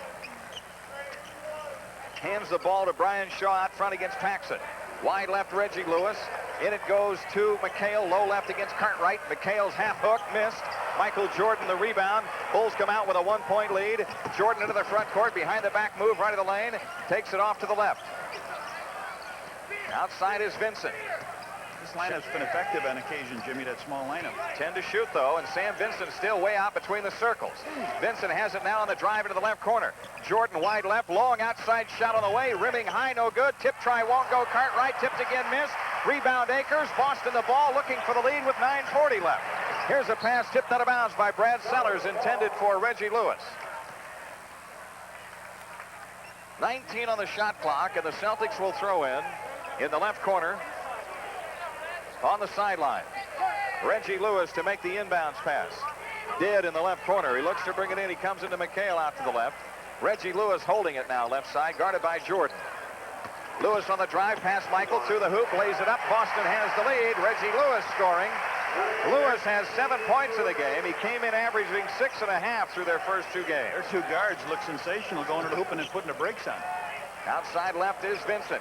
Hands the ball to Brian Shaw out front against Paxson. Wide left, Reggie Lewis. In it goes to McHale, low left against Cartwright. McHale's half hook, missed. Michael Jordan the rebound. Bulls come out with a 1-point lead. Jordan into the front court, behind the back move, right of the lane. Takes it off to the left. Outside is Vincent. This lineup's been effective on occasion, Jimmy, that small lineup. 10 to shoot, though, and Sam Vincent still way out between the circles. Vincent has it now on the drive into the left corner. Jordan wide left, long outside shot on the way, rimming high, no good. Tip try won't go. Cartwright tipped again, missed. Rebound Akers. Boston the ball, looking for the lead with 9:40 left. Here's a pass tipped out of bounds by Brad Sellers, intended for Reggie Lewis. 19 on the shot clock, and the Celtics will throw in the left corner. On the sideline, Reggie Lewis to make the inbounds pass. Dead in the left corner. He looks to bring it in. He comes into McHale out to the left. Reggie Lewis holding it now left side, guarded by Jordan. Lewis on the drive, past Michael, through the hoop, lays it up. Boston has the lead. Reggie Lewis scoring. Lewis has 7 points in the game. He came in averaging 6.5 through their first 2 games. Their 2 guards look sensational, going to the hoop and then putting the brakes on. Outside left is Vincent.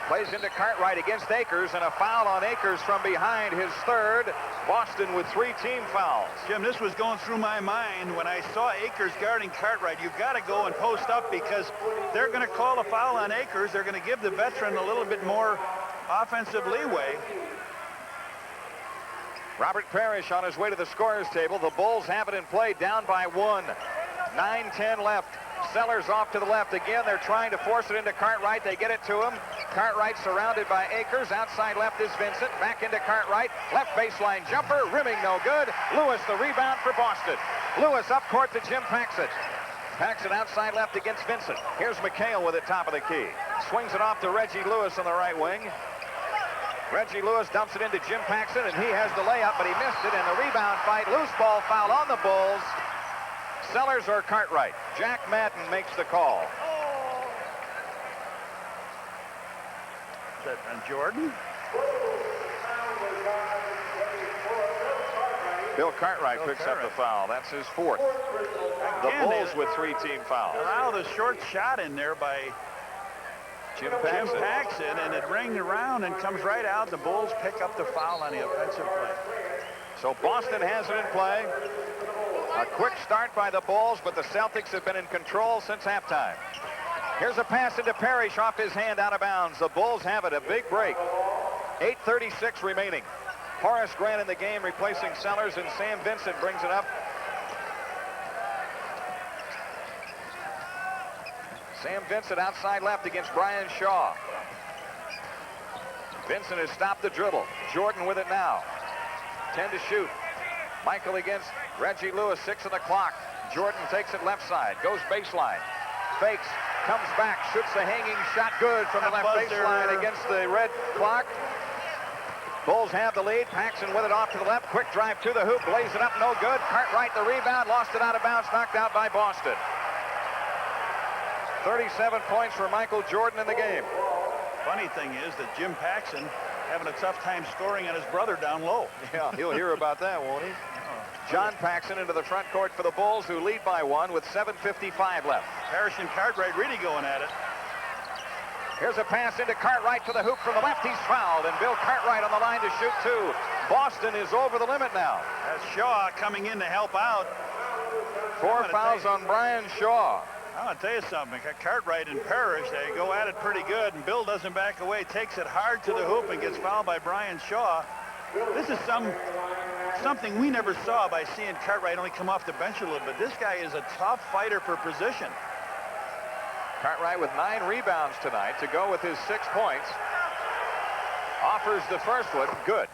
Plays into Cartwright against Akers, and a foul on Akers from behind, his 3rd. Boston with 3 team fouls. Jim, this was going through my mind when I saw Akers guarding Cartwright. You've got to go and post up because they're going to call a foul on Akers. They're going to give the veteran a little bit more offensive leeway. Robert Parish on his way to the scorer's table. The Bulls have it in play, down by 1. 9:10 left. Sellers off to the left again. They're trying to force it into Cartwright. They get it to him. Cartwright surrounded by Akers. Outside left is Vincent. Back into Cartwright. Left baseline jumper. Rimming no good. Lewis the rebound for Boston. Lewis up court to Jim Paxson. Paxson outside left against Vincent. Here's McHale with it top of the key. Swings it off to Reggie Lewis on the right wing. Reggie Lewis dumps it into Jim Paxson, and he has the layup, but he missed it in the rebound fight. Loose ball foul on the Bulls. Sellers or Cartwright. Jack Madden makes the call. Is that on Jordan? Bill Cartwright picks up the foul. That's his 4th. The Bulls with 3 team fouls. Allow the short shot in there by Jim Jim Paxson, and it rings around and comes right out. The Bulls pick up the foul on the offensive play. So Boston has it in play. A quick start by the Bulls, but the Celtics have been in control since halftime. Here's a pass into Parish off his hand out of bounds. The Bulls have it, a big break. 8:36 remaining. Horace Grant in the game replacing Sellers, and Sam Vincent brings it up. Sam Vincent outside left against Brian Shaw. Vincent has stopped the dribble. Jordan with it now. 10 to shoot. Michael against Reggie Lewis, 6 on the clock. Jordan takes it left side, goes baseline. Fakes, comes back, shoots the hanging shot good from the left baseline against the red clock. Bulls have the lead. Paxson with it off to the left. Quick drive to the hoop, lays it up, no good. Cartwright the rebound, lost it out of bounds, knocked out by Boston. 37 points for Michael Jordan in the game. Funny thing is that Jim Paxson having a tough time scoring on his brother down low. Yeah, he'll hear about that, won't he? John Paxson into the front court for the Bulls, who lead by 1 with 7:55 left. Parish and Cartwright really going at it. Here's a pass into Cartwright to the hoop from the left. He's fouled, and Bill Cartwright on the line to shoot 2. Boston is over the limit now. That's Shaw coming in to help out. 4 fouls on Brian Shaw. I'm going to tell you something. Cartwright and Parish, they go at it pretty good, and Bill doesn't back away, takes it hard to the hoop, and gets fouled by Brian Shaw. This is something we never saw by seeing Cartwright only come off the bench a little bit. This guy is a tough fighter for position. Cartwright with 9 rebounds tonight to go with his 6 points. Offers the first one, good.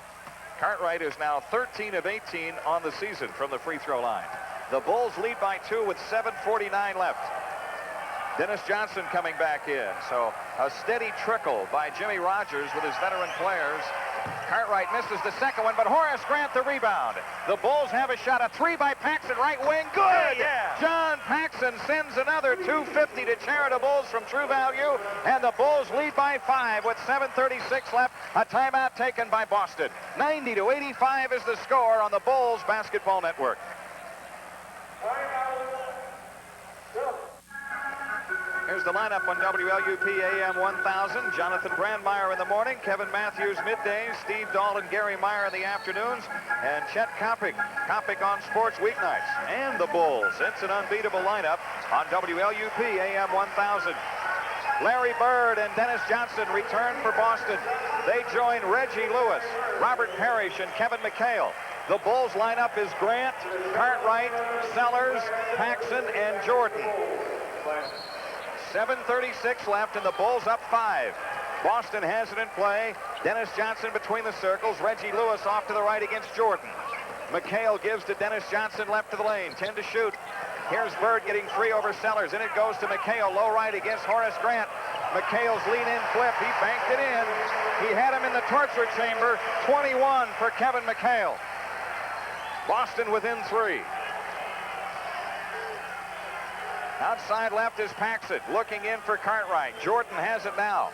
Cartwright is now 13 of 18 on the season from the free throw line. The Bulls lead by 2 with 7:49 left. Dennis Johnson coming back in. So a steady trickle by Jimmy Rogers with his veteran players. Cartwright misses the second one, but Horace Grant the rebound. The Bulls have a shot, a 3 by Paxson, right wing, good! Yeah. John Paxson sends another 250 to Charitables from True Value, and the Bulls lead by 5 with 7:36 left. A timeout taken by Boston. 90-85 is the score on the Bulls Basketball Network. Here's the lineup on WLUP AM 1000. Jonathan Brandmeier in the morning, Kevin Matthews middays, Steve Dahl and Gary Meyer in the afternoons, and Chet Kopic on sports weeknights. And the Bulls. It's an unbeatable lineup on WLUP AM 1000. Larry Bird and Dennis Johnson return for Boston. They join Reggie Lewis, Robert Parish, and Kevin McHale. The Bulls lineup is Grant, Cartwright, Sellers, Paxson, and Jordan. 7:36 left, and the Bulls up 5. Boston has it in play. Dennis Johnson between the circles. Reggie Lewis off to the right against Jordan. McHale gives to Dennis Johnson left to the lane. 10 to shoot. Here's Bird getting free over Sellers. And it goes to McHale. Low right against Horace Grant. McHale's lean-in flip. He banked it in. He had him in the torture chamber. 21 for Kevin McHale. Boston within 3. Outside left is Paxson, looking in for Cartwright. Jordan has it now.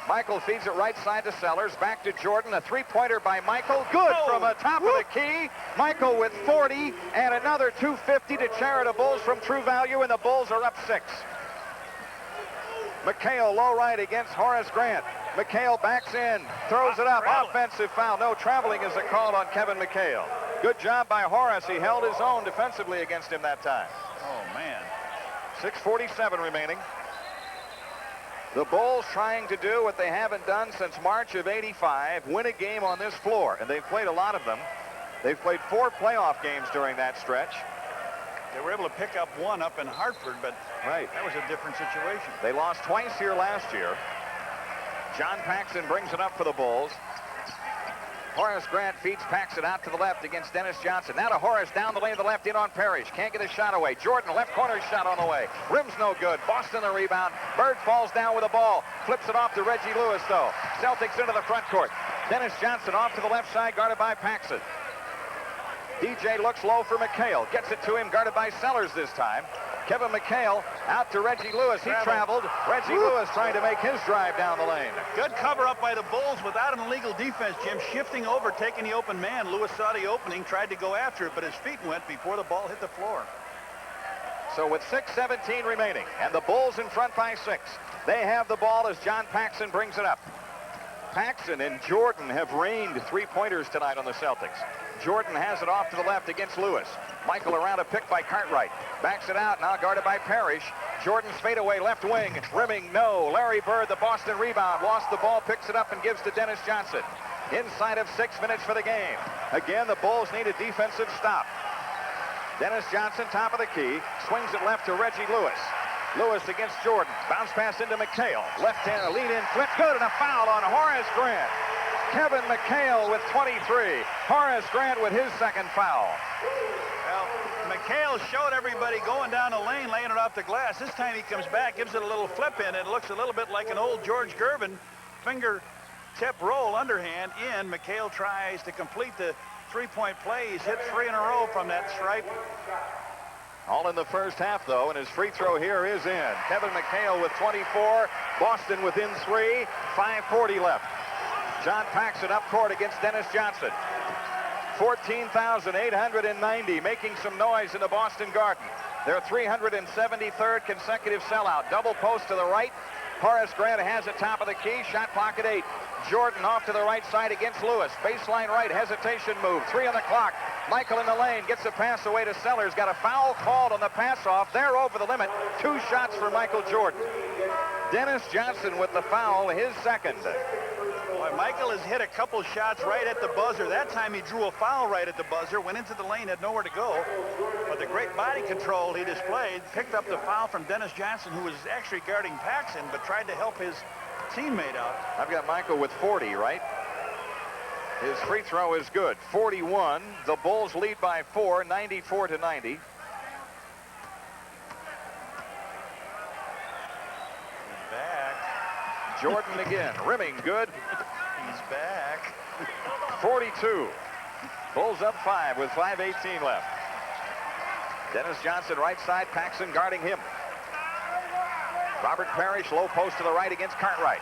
Michael feeds it right side to Sellers. Back to Jordan. A 3-pointer by Michael. Good from the top of the key. Michael with 40 and another 250 to Charitables from True Value, and the Bulls are up 6. McHale low right against Horace Grant. McHale backs in, throws it up. Offensive foul. No traveling is a call on Kevin McHale. Good job by Horace. He held his own defensively against him that time. Oh, man. 6:47 remaining. The Bulls trying to do what they haven't done since March of '85, win a game on this floor. And they've played a lot of them. They've played 4 playoff games during that stretch. They were able to pick up one up in Hartford, but Right. that was a different situation. They lost twice here last year. John Paxson brings it up for the Bulls. Horace Grant feeds Paxson out to the left against Dennis Johnson. Now to Horace down the lane to the left in on Parish. Can't get a shot away. Jordan, left corner shot on the way. Rim's no good. Boston the rebound. Bird falls down with the ball. Flips it off to Reggie Lewis, though. Celtics into the front court. Dennis Johnson off to the left side, guarded by Paxson. DJ looks low for McHale. Gets it to him, guarded by Sellers this time. Kevin McHale out to Reggie Lewis. He traveled. Reggie Lewis trying to make his drive down the lane. Good cover up by the Bulls without an illegal defense, Jim. Shifting over, taking the open man. Lewis saw the opening, tried to go after it, but his feet went before the ball hit the floor. So with 6:17 remaining, and the Bulls in front by 6, they have the ball as John Paxson brings it up. Paxson and Jordan have rained 3-pointers tonight on the Celtics. Jordan has it off to the left against Lewis. Michael around a pick by Cartwright. Backs it out, now guarded by Parish. Jordan's fadeaway left wing. Rimming, no. Larry Bird, the Boston rebound. Lost the ball, picks it up and gives to Dennis Johnson. Inside of 6 minutes for the game. Again, the Bulls need a defensive stop. Dennis Johnson, top of the key. Swings it left to Reggie Lewis. Lewis against Jordan. Bounce pass into McHale. Left-hand lead-in flip. Good, and a foul on Horace Grant. Kevin McHale with 23. Horace Grant with his second foul. Well, McHale showed everybody going down the lane, laying it off the glass. This time he comes back, gives it a little flip in. It looks a little bit like an old George Gervin fingertip roll underhand in. McHale tries to complete the three-point play. He's hit 3 in a row from that stripe. All in the first half, though, and his free throw here is in. Kevin McHale with 24. Boston within 3. 5:40 left. John Paxson up court against Dennis Johnson. 14,890 making some noise in the Boston Garden. Their 373rd consecutive sellout. Double post to the right. Horace Grant has it top of the key. Shot clock at 8. Jordan off to the right side against Lewis. Baseline right, hesitation move. 3 on the clock. Michael in the lane gets a pass away to Sellers. Got a foul called on the pass off. They're over the limit. 2 shots for Michael Jordan. Dennis Johnson with the foul, his second. Boy, Michael has hit a couple shots right at the buzzer. That time he drew a foul right at the buzzer, went into the lane, had nowhere to go. But the great body control he displayed picked up the foul from Dennis Johnson, who was actually guarding Paxson, but tried to help his teammate out. I've got Michael with 40, right? His free throw is good. 41. The Bulls lead by 4, 94-90. Back. Jordan again, rimming good. He's back. 42. Bulls up 5 with 5:18 left. Dennis Johnson right side, Paxson guarding him. Robert Parish low post to the right against Cartwright.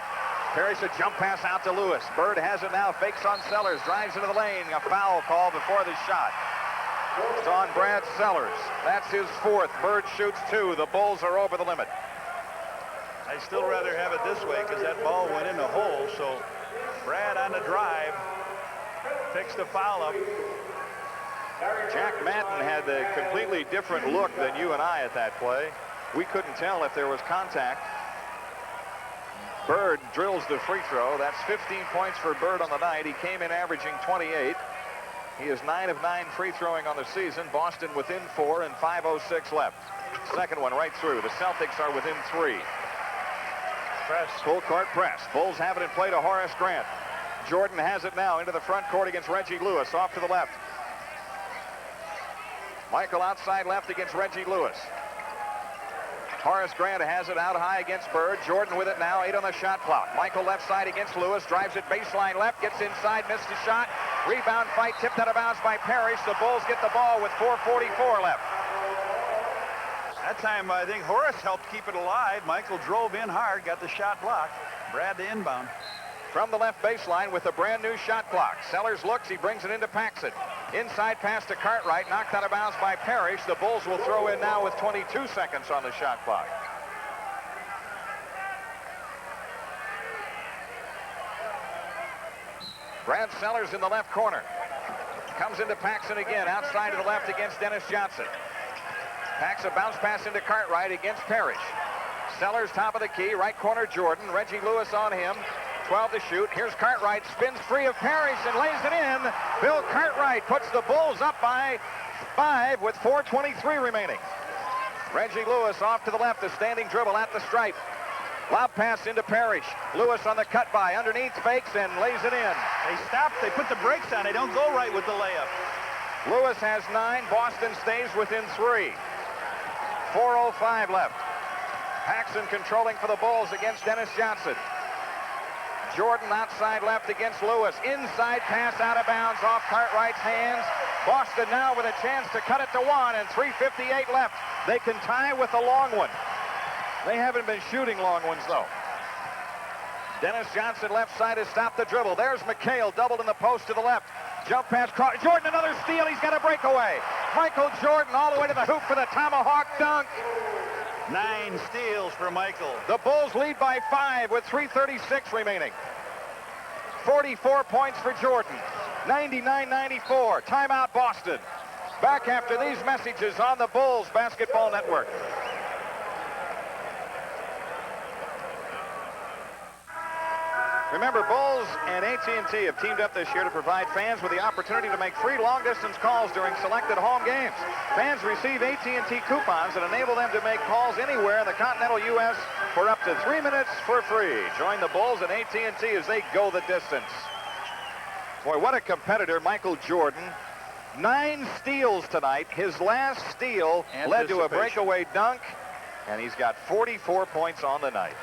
Parish a jump pass out to Lewis. Bird has it now, fakes on Sellers, drives into the lane. A foul call before the shot. It's on Brad Sellers. That's his 4th. Bird shoots 2. The Bulls are over the limit. I'd still rather have it this way because that ball went in the hole. So Brad on the drive picks the foul up. Jack Madden had a completely different look than you and I at that play. We couldn't tell if there was contact. Bird drills the free throw. That's 15 points for Bird on the night. He came in averaging 28. He is 9 of 9 free throwing on the season. Boston within 4 and 5:06 left. Second one right through. The Celtics are within 3. Press. Full court press. Bulls have it in play to Horace Grant. Jordan has it now into the front court against Reggie Lewis. Off to the left. Michael outside left against Reggie Lewis. Horace Grant has it out high against Bird. Jordan with it now, 8 on the shot clock. Michael left side against Lewis, drives it baseline left, gets inside, missed the shot. Rebound fight, tipped out of bounds by Parish. The Bulls get the ball with 4:44 left. That time, I think Horace helped keep it alive. Michael drove in hard, got the shot blocked. Brad the inbound. From the left baseline with a brand new shot clock. Sellers looks, he brings it into Paxson. Inside pass to Cartwright, knocked out of bounds by Parish. The Bulls will throw in now with 22 seconds on the shot clock. Brad Sellers in the left corner. Comes into Paxson again, outside to the left against Dennis Johnson. Packs a bounce pass into Cartwright against Parish. Sellers, top of the key, right corner Jordan. Reggie Lewis on him. 12 to shoot. Here's Cartwright, spins free of Parish and lays it in. Bill Cartwright puts the Bulls up by 5 with 4:23 remaining. Reggie Lewis off to the left, a standing dribble at the stripe. Lob pass into Parish. Lewis on the cut by, underneath, fakes and lays it in. They stop, they put the brakes on, they don't go right with the layup. Lewis has 9, Boston stays within 3. 4:05 left. Paxson controlling for the Bulls against Dennis Johnson. Jordan outside left against Lewis. Inside pass out of bounds off Cartwright's hands. Boston now with a chance to cut it to 1 and 3:58 left. They can tie with a long one. They haven't been shooting long ones though. Dennis Johnson left side has stopped the dribble. There's McHale doubled in the post to the left. Jump pass, Jordan another steal. He's got a breakaway. Michael Jordan all the way to the hoop for the tomahawk dunk. 9 steals for Michael. The Bulls lead by 5 with 3:36 remaining. 44 points for Jordan. 99-94. Timeout Boston. Back after these messages on the Bulls Basketball Network. Remember, Bulls and AT&T have teamed up this year to provide fans with the opportunity to make free long-distance calls during selected home games. Fans receive AT&T coupons that enable them to make calls anywhere in the continental U.S. for up to 3 minutes for free. Join the Bulls and AT&T as they go the distance. Boy, what a competitor, Michael Jordan. 9 steals tonight. His last steal led to a breakaway dunk, and he's got 44 points on the night.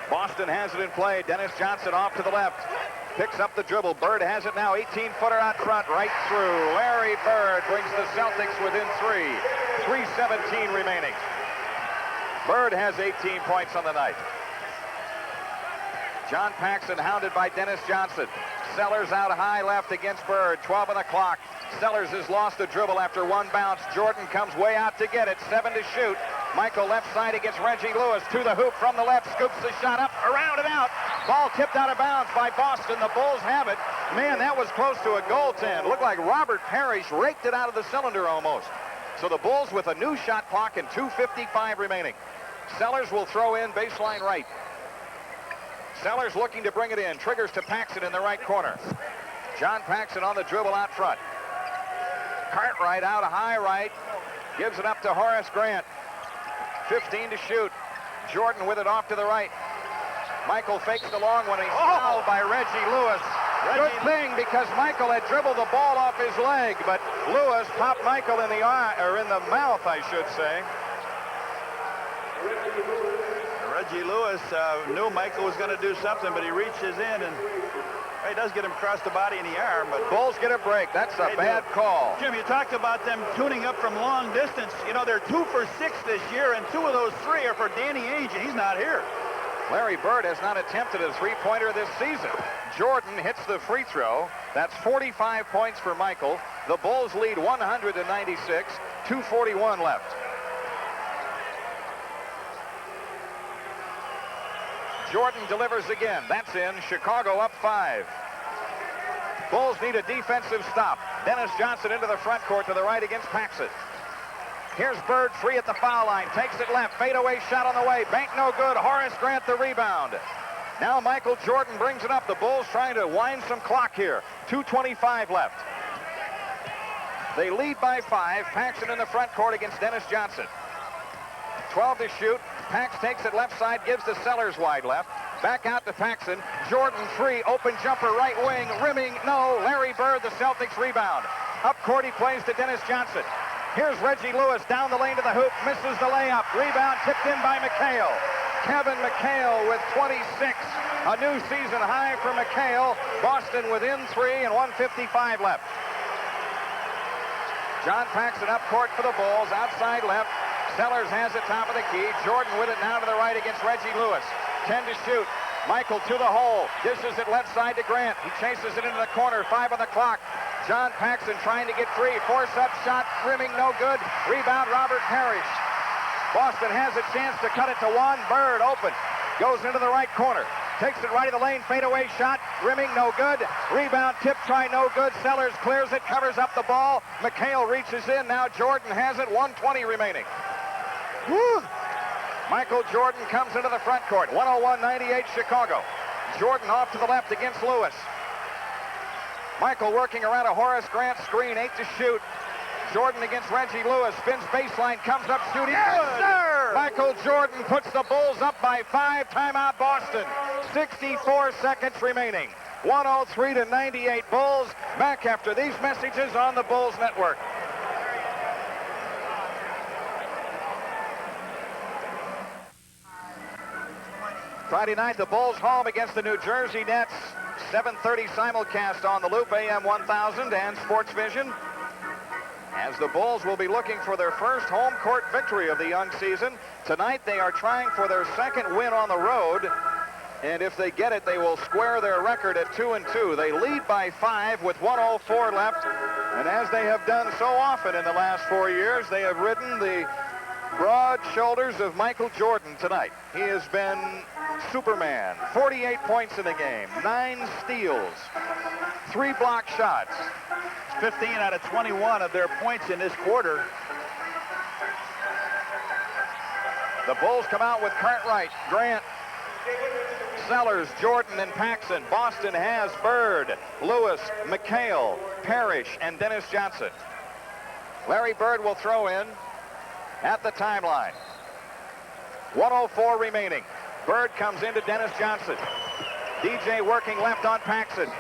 Boston has it in play. Dennis Johnson off to the left. Picks up the dribble. Bird has it now. 18-footer out front. Right through. Larry Bird brings the Celtics within 3. 3:17 remaining. Bird has 18 points on the night. John Paxson hounded by Dennis Johnson. Sellers out high left against Bird. 12 on the clock. Sellers has lost a dribble after 1 bounce. Jordan comes way out to get it. 7 to shoot. Michael left side against Reggie Lewis. To the hoop from the left. Scoops the shot up. Around and out. Ball tipped out of bounds by Boston. The Bulls have it. Man, that was close to a goaltend. Looked like Robert Parish raked it out of the cylinder almost. So the Bulls with a new shot clock and 2:55 remaining. Sellers will throw in baseline right. Sellers looking to bring it in. Triggers to Paxson in the right corner. John Paxson on the dribble out front. Cartwright out high right. Gives it up to Horace Grant. 15 to shoot. Jordan with it off to the right. Michael fakes the long one. He's fouled by Reggie Lewis. Good thing because Michael had dribbled the ball off his leg, but Lewis popped Michael in the eye, or in the mouth, I should say. Reggie Lewis knew Michael was going to do something, but he reaches in and he does get him across the body in the arm. But Bulls get a break. That's a bad call. Jim, you talked about them tuning up from long distance. You know, they're 2 for 6 this year, and 2 of those 3 are for Danny Ainge, and he's not here. Larry Bird has not attempted a three-pointer this season. Jordan hits the free throw. That's 45 points for Michael. The Bulls lead 100-96. 2:41 left. Jordan delivers again. That's in. Chicago up 5. Bulls need a defensive stop. Dennis Johnson into the front court to the right against Paxson. Here's Bird free at the foul line. Takes it left. Fadeaway shot on the way. Bank no good. Horace Grant the rebound. Now Michael Jordan brings it up. The Bulls trying to wind some clock here. 2:25 left. They lead by 5. Paxson in the front court against Dennis Johnson. 12 to shoot. Pax takes it left side, gives to Sellers wide left. Back out to Paxson. Jordan free, open jumper right wing, rimming, no. Larry Bird, the Celtics rebound. Up court he plays to Dennis Johnson. Here's Reggie Lewis down the lane to the hoop, misses the layup. Rebound tipped in by McHale. Kevin McHale with 26. A new season high for McHale. Boston within 3 and 1:55 left. John Paxson up court for the Bulls, outside left. Sellers has it top of the key. Jordan with it now to the right against Reggie Lewis. 10 to shoot. Michael to the hole. Dishes it left side to Grant. He chases it into the corner. 5 on the clock. John Paxson trying to get free. Force up shot. Rimming no good. Rebound Robert Parish. Boston has a chance to cut it to 1. Bird open. Goes into the right corner. Takes it right of the lane. Fadeaway shot. Rimming no good. Rebound tip try no good. Sellers clears it. Covers up the ball. McHale reaches in. Now Jordan has it. 1:20 remaining. Woo. Michael Jordan comes into the front court. 101-98 Chicago. Jordan off to the left against Lewis. Michael working around a Horace Grant screen, 8 to shoot. Jordan against Reggie Lewis, spins baseline, comes up shooting. Yes, sir! Michael Jordan puts the Bulls up by 5. Timeout Boston. 64 seconds remaining. 103-98 Bulls. Back after these messages on the Bulls Network. Friday night, the Bulls home against the New Jersey Nets. 7:30 simulcast on the Loop, AM 1000 and Sports Vision. As the Bulls will be looking for their first home court victory of the young season. Tonight, they are trying for their second win on the road. And if they get it, they will square their record at 2-2. They lead by 5 with 1:04 left. And as they have done so often in the last 4 years, they have ridden the broad shoulders of Michael Jordan tonight. He has been Superman. 48 points in the game, 9 steals, 3 block shots. 15 out of 21 of their points in this quarter. The Bulls come out with Cartwright, Grant, Sellers, Jordan, and Paxson. Boston has Bird, Lewis, McHale, Parish, and Dennis Johnson. Larry Bird will throw in at the timeline. 1:04 remaining. Bird comes into Dennis Johnson. DJ working left on Paxson.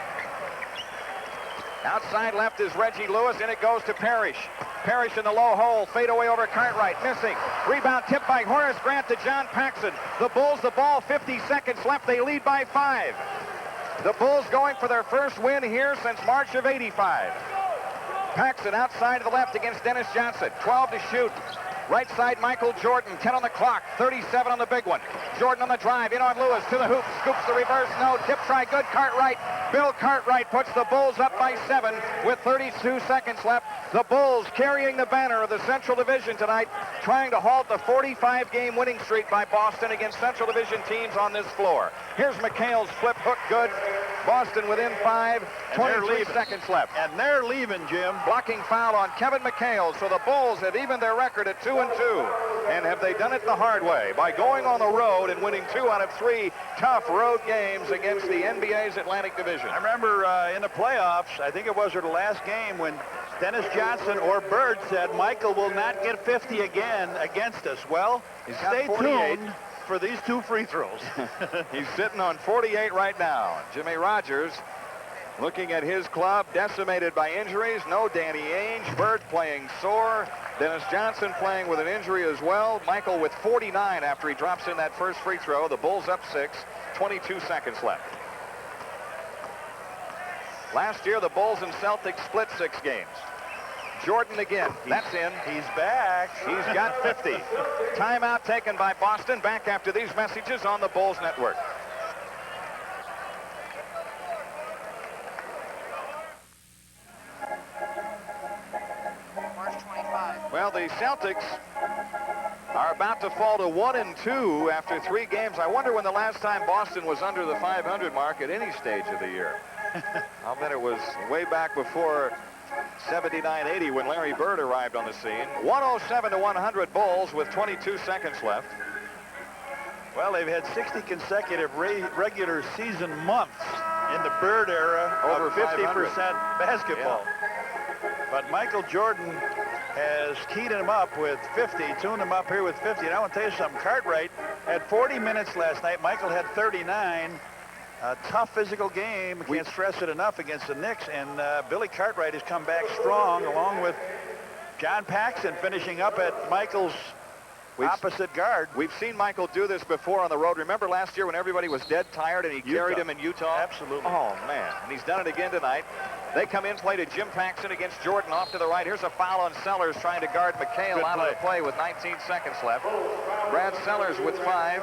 Outside left is Reggie Lewis, and it goes to Parish. Parish in the low hole, fade away over Cartwright, missing. Rebound tipped by Horace Grant to John Paxson. The Bulls the ball, 50 seconds left. They lead by 5. The Bulls going for their first win here since March of '85. Paxson outside to the left against Dennis Johnson. 12 to shoot. Right side, Michael Jordan, 10 on the clock, 37 on the big one. Jordan on the drive, in on Lewis, to the hoop, scoops the reverse, no, tip try, good, Cartwright. Bill Cartwright puts the Bulls up by 7 with 32 seconds left. The Bulls carrying the banner of the Central Division tonight, trying to halt the 45-game winning streak by Boston against Central Division teams on this floor. Here's McHale's flip hook, good. Boston within 5, 23 seconds left. And they're leaving, Jim. Blocking foul on Kevin McHale, so the Bulls have evened their record at 2-2. And have they done it the hard way by going on the road and winning 2 out of 3 tough road games against the NBA's Atlantic Division? I remember in the playoffs, I think it was the last game, when Dennis Johnson or Bird said Michael will not get 50 again against us. Well, stay tuned for these 2 free throws. He's sitting on 48 right now. Jimmy Rogers looking at his club, decimated by injuries. No Danny Ainge. Bird playing sore. Dennis Johnson playing with an injury as well. Michael with 49 after he drops in that first free throw. The Bulls up 6, 22 seconds left. Last year, the Bulls and Celtics split 6 games. Jordan again. That's in. He's back. He's got 50. Timeout taken by Boston. Back after these messages on the Bulls Network. Well, the Celtics are about to fall to 1-2 after 3 games. I wonder when the last time Boston was under the 500 mark at any stage of the year. I'll bet it was way back before 79-80 when Larry Bird arrived on the scene. 107-100 Bulls with 22 seconds left. Well, they've had 60 consecutive regular season months in the Bird era, over 50% basketball. Yeah. But Michael Jordan has keyed him up with 50, tuned him up here with 50. And I want to tell you something. Cartwright had 40 minutes last night. Michael had 39. A tough physical game. Can't stress it enough against the Knicks. And Billy Cartwright has come back strong, along with John Paxson finishing up at Michael's opposite guard. We've seen Michael do this before on the road. Remember last year when everybody was dead tired and he carried him in Utah? Absolutely. Oh, man. And he's done it again tonight. They come in, play to Jim Paxson against Jordan off to the right. Here's a foul on Sellers trying to guard McHale out of the play with 19 seconds left. Brad Sellers with 5.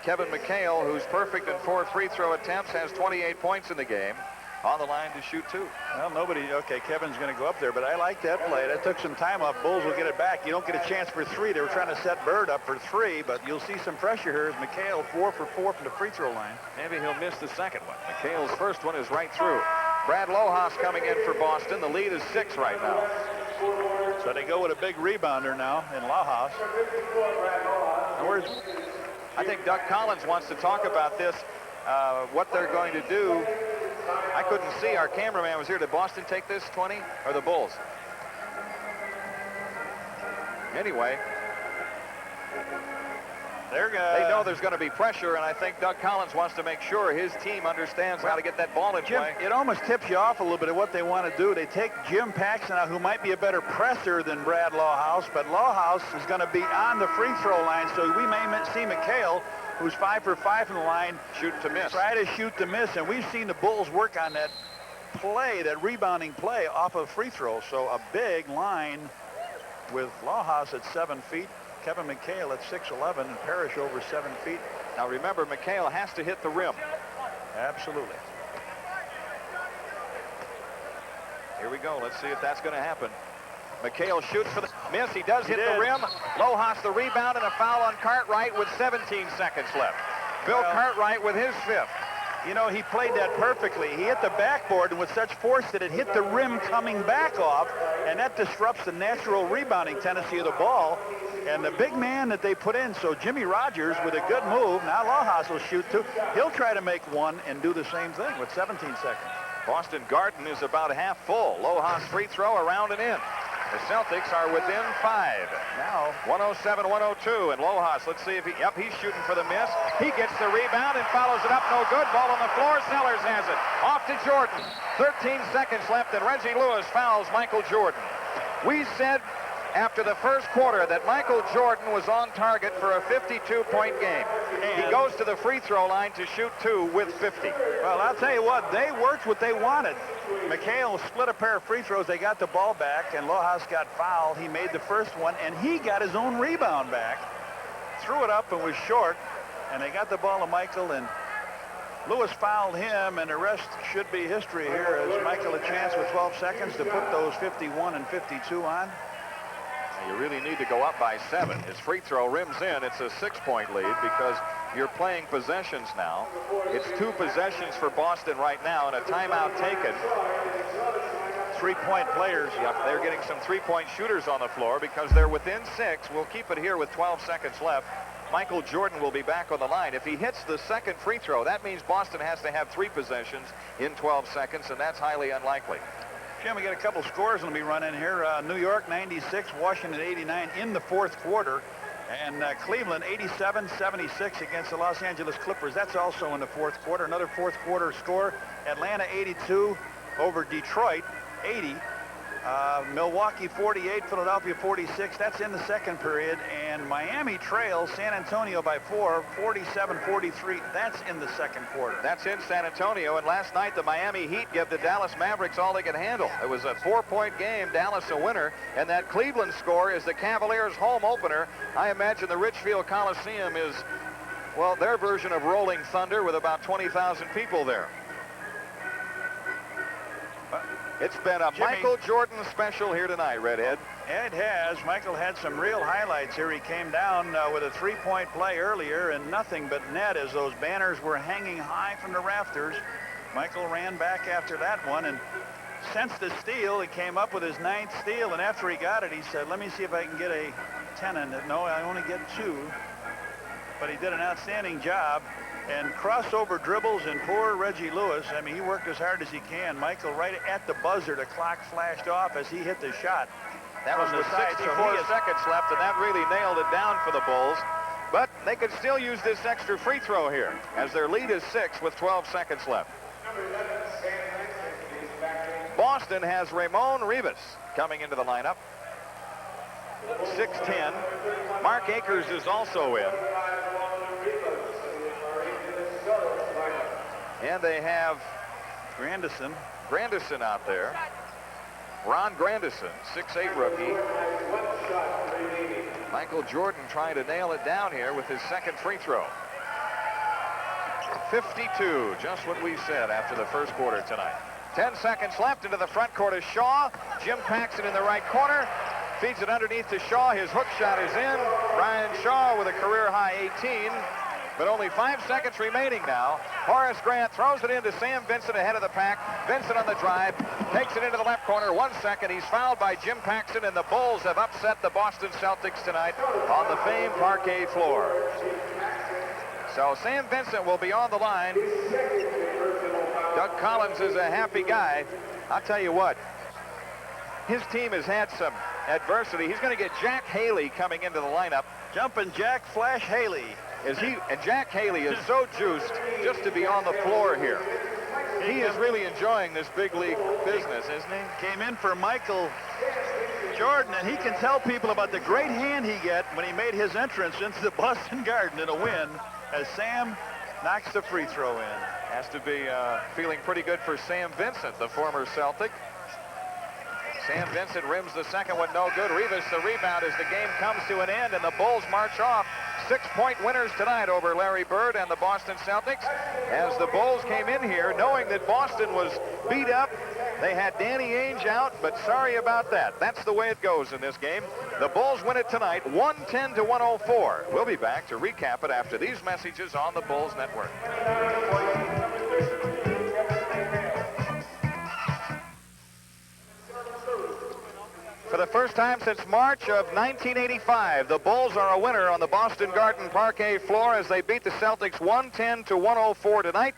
Kevin McHale, who's perfect in 4 free throw attempts, has 28 points in the game. On the line to shoot 2. Well, Kevin's going to go up there, but I like that play. That took some time off. Bulls will get it back. You don't get a chance for 3. They were trying to set Bird up for 3, but you'll see some pressure here as McHale 4 for 4 from the free throw line. Maybe he'll miss the second one. McHale's first one is right through. Brad Lohas coming in for Boston. The lead is 6 right now. So they go with a big rebounder now in Lohas. I think Doug Collins wants to talk about this, what they're going to do. I couldn't see. Our cameraman was here. Did Boston take this 20 or the Bulls? Anyway, they know there's going to be pressure, and I think Doug Collins wants to make sure his team understands how to get that ball in play. It almost tips you off a little bit of what they want to do. They take Jim Paxson out, who might be a better presser than Brad Lawhouse, but Lawhouse is going to be on the free throw line, so we may see McHale, who's 5 for 5 from the line, shoot to miss. Try to shoot to miss, and we've seen the Bulls work on that play, that rebounding play off of free throw. So a big line with Lawhouse at 7 feet, Kevin McHale at 6'11", and Parish over 7 feet. Now remember, McHale has to hit the rim. Absolutely. Here we go. Let's see if that's going to happen. McHale shoots for the miss. He does hit the rim. Lawhouse the rebound, and a foul on Cartwright with 17 seconds left. Bill Cartwright with his 5th. You know, he played that perfectly. He hit the backboard and with such force that it hit the rim coming back off, and that disrupts the natural rebounding tendency of the ball. And the big man that they put in, so Jimmy Rogers with a good move. Now Lawhouse will shoot 2. He'll try to make 1 and do the same thing with 17 seconds. Boston Garden is about half full. Lawhouse free throw around and in. The Celtics are within 5. Now 107-102, and Lawhouse, let's see if he's shooting for the miss. He gets the rebound and follows it up. No good. Ball on the floor. Sellers has it. Off to Jordan. 13 seconds left, and Reggie Lewis fouls Michael Jordan. We said after the first quarter that Michael Jordan was on target for a 52-point game. He goes to the free throw line to shoot 2 with 50. Well, I'll tell you what, they worked what they wanted. McHale split a pair of free throws. They got the ball back, and Lawhouse got fouled. He made the first one, and he got his own rebound back. Threw it up and was short, and they got the ball to Michael, and Lewis fouled him, and the rest should be history here as Michael a chance with 12 seconds to put those 51 and 52 on. You really need to go up by 7. His free throw rims in. It's a 6-point lead because you're playing possessions now. It's 2 possessions for Boston right now and a timeout taken. 3-point players. Yep, they're getting some 3-point shooters on the floor because they're within 6. We'll keep it here with 12 seconds left. Michael Jordan will be back on the line. If he hits the second free throw, that means Boston has to have 3 possessions in 12 seconds, and that's highly unlikely. Jim, we got a couple scores let me run in here. New York 96, Washington 89 in the fourth quarter, and Cleveland 87-76 against the Los Angeles Clippers. That's also in the fourth quarter. Another fourth quarter score. Atlanta 82 over Detroit 80. Milwaukee 48, Philadelphia 46. That's in the second period. And Miami trails San Antonio by 4, 47-43. That's in the second quarter. That's in San Antonio. And last night, the Miami Heat gave the Dallas Mavericks all they could handle. It was a 4-point game, Dallas a winner. And that Cleveland score is the Cavaliers' home opener. I imagine the Richfield Coliseum is, well, their version of Rolling Thunder with about 20,000 people there. It's been a Jimmy, Michael Jordan special here tonight, Redhead. It has. Michael had some real highlights here. He came down with a 3-point play earlier and nothing but net as those banners were hanging high from the rafters. Michael ran back after that one and sensed the steal. He came up with his 9th steal, and after he got it, he said, let me see if I can get a 10 in it. No, I only get 2. But he did an outstanding job. And crossover dribbles and poor Reggie Lewis. I mean, he worked as hard as he can. Michael right at the buzzer, the clock flashed off as he hit the shot. That was with 64 seconds left, and that really nailed it down for the Bulls. But they could still use this extra free throw here, as their lead is 6 with 12 seconds left. Boston has Ramon Rivas coming into the lineup. 6'10". Mark Akers is also in. And they have Grandison out there. Ron Grandison, 6'8" rookie. Michael Jordan trying to nail it down here with his second free throw. 52, just what we said after the first quarter tonight. 10 seconds left into the front court is Shaw. Jim Paxson in the right corner. Feeds it underneath to Shaw. His hook shot is in. Brian Shaw with a career high 18. but only 5 seconds remaining now. Horace Grant throws it into Sam Vincent ahead of the pack. Vincent on the drive, takes it into the left corner. 1 second. He's fouled by Jim Paxton, and the Bulls have upset the Boston Celtics tonight on the famed parquet floor. So Sam Vincent will be on the line. Doug Collins is a happy guy. I'll tell you what, his team has had some adversity. He's going to get Jack Haley coming into the lineup. Jumping Jack Flash Haley. And Jack Haley is so juiced just to be on the floor here. He is really enjoying this big league business, isn't he? Came in for Michael Jordan, and he can tell people about the great hand he got when he made his entrance into the Boston Garden in a win as Sam knocks the free throw in. Has to be feeling pretty good for Sam Vincent, the former Celtic. Sam Vincent rims the second one, no good. Rivas the rebound as the game comes to an end, and the Bulls march off. 6-point winners tonight over Larry Bird and the Boston Celtics. As the Bulls came in here knowing that Boston was beat up, they had Danny Ainge out, but sorry about that. That's the way it goes in this game. The Bulls win it tonight, 110-104. We'll be back to recap it after these messages on the Bulls Network. For the first time since March of 1985, the Bulls are a winner on the Boston Garden parquet floor as they beat the Celtics 110-104 tonight.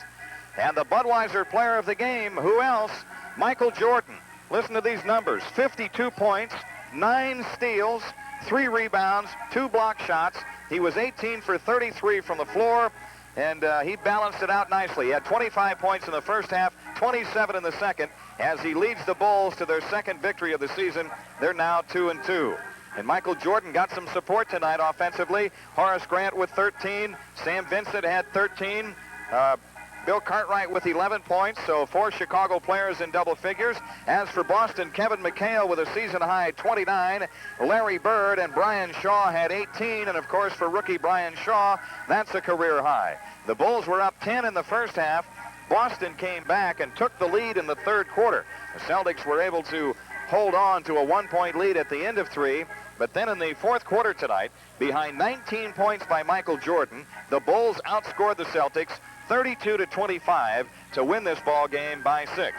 And the Budweiser player of the game, who else? Michael Jordan. Listen to these numbers: 52 points, 9 steals, 3 rebounds, 2 block shots. He was 18 for 33 from the floor, and he balanced it out nicely. He had 25 points in the first half, 27 in the second, as he leads the Bulls to their second victory of the season. They're now 2-2. And Michael Jordan got some support tonight offensively. Horace Grant with 13. Sam Vincent had 13. Bill Cartwright with 11 points, so 4 Chicago players in double figures. As for Boston, Kevin McHale with a season-high 29. Larry Bird and Brian Shaw had 18, and of course for rookie Brian Shaw, that's a career high. The Bulls were up 10 in the first half. Boston came back and took the lead in the third quarter. The Celtics were able to hold on to a 1-point lead at the end of 3, but then in the fourth quarter tonight, behind 19 points by Michael Jordan, the Bulls outscored the Celtics 32-25 to win this ball game by 6.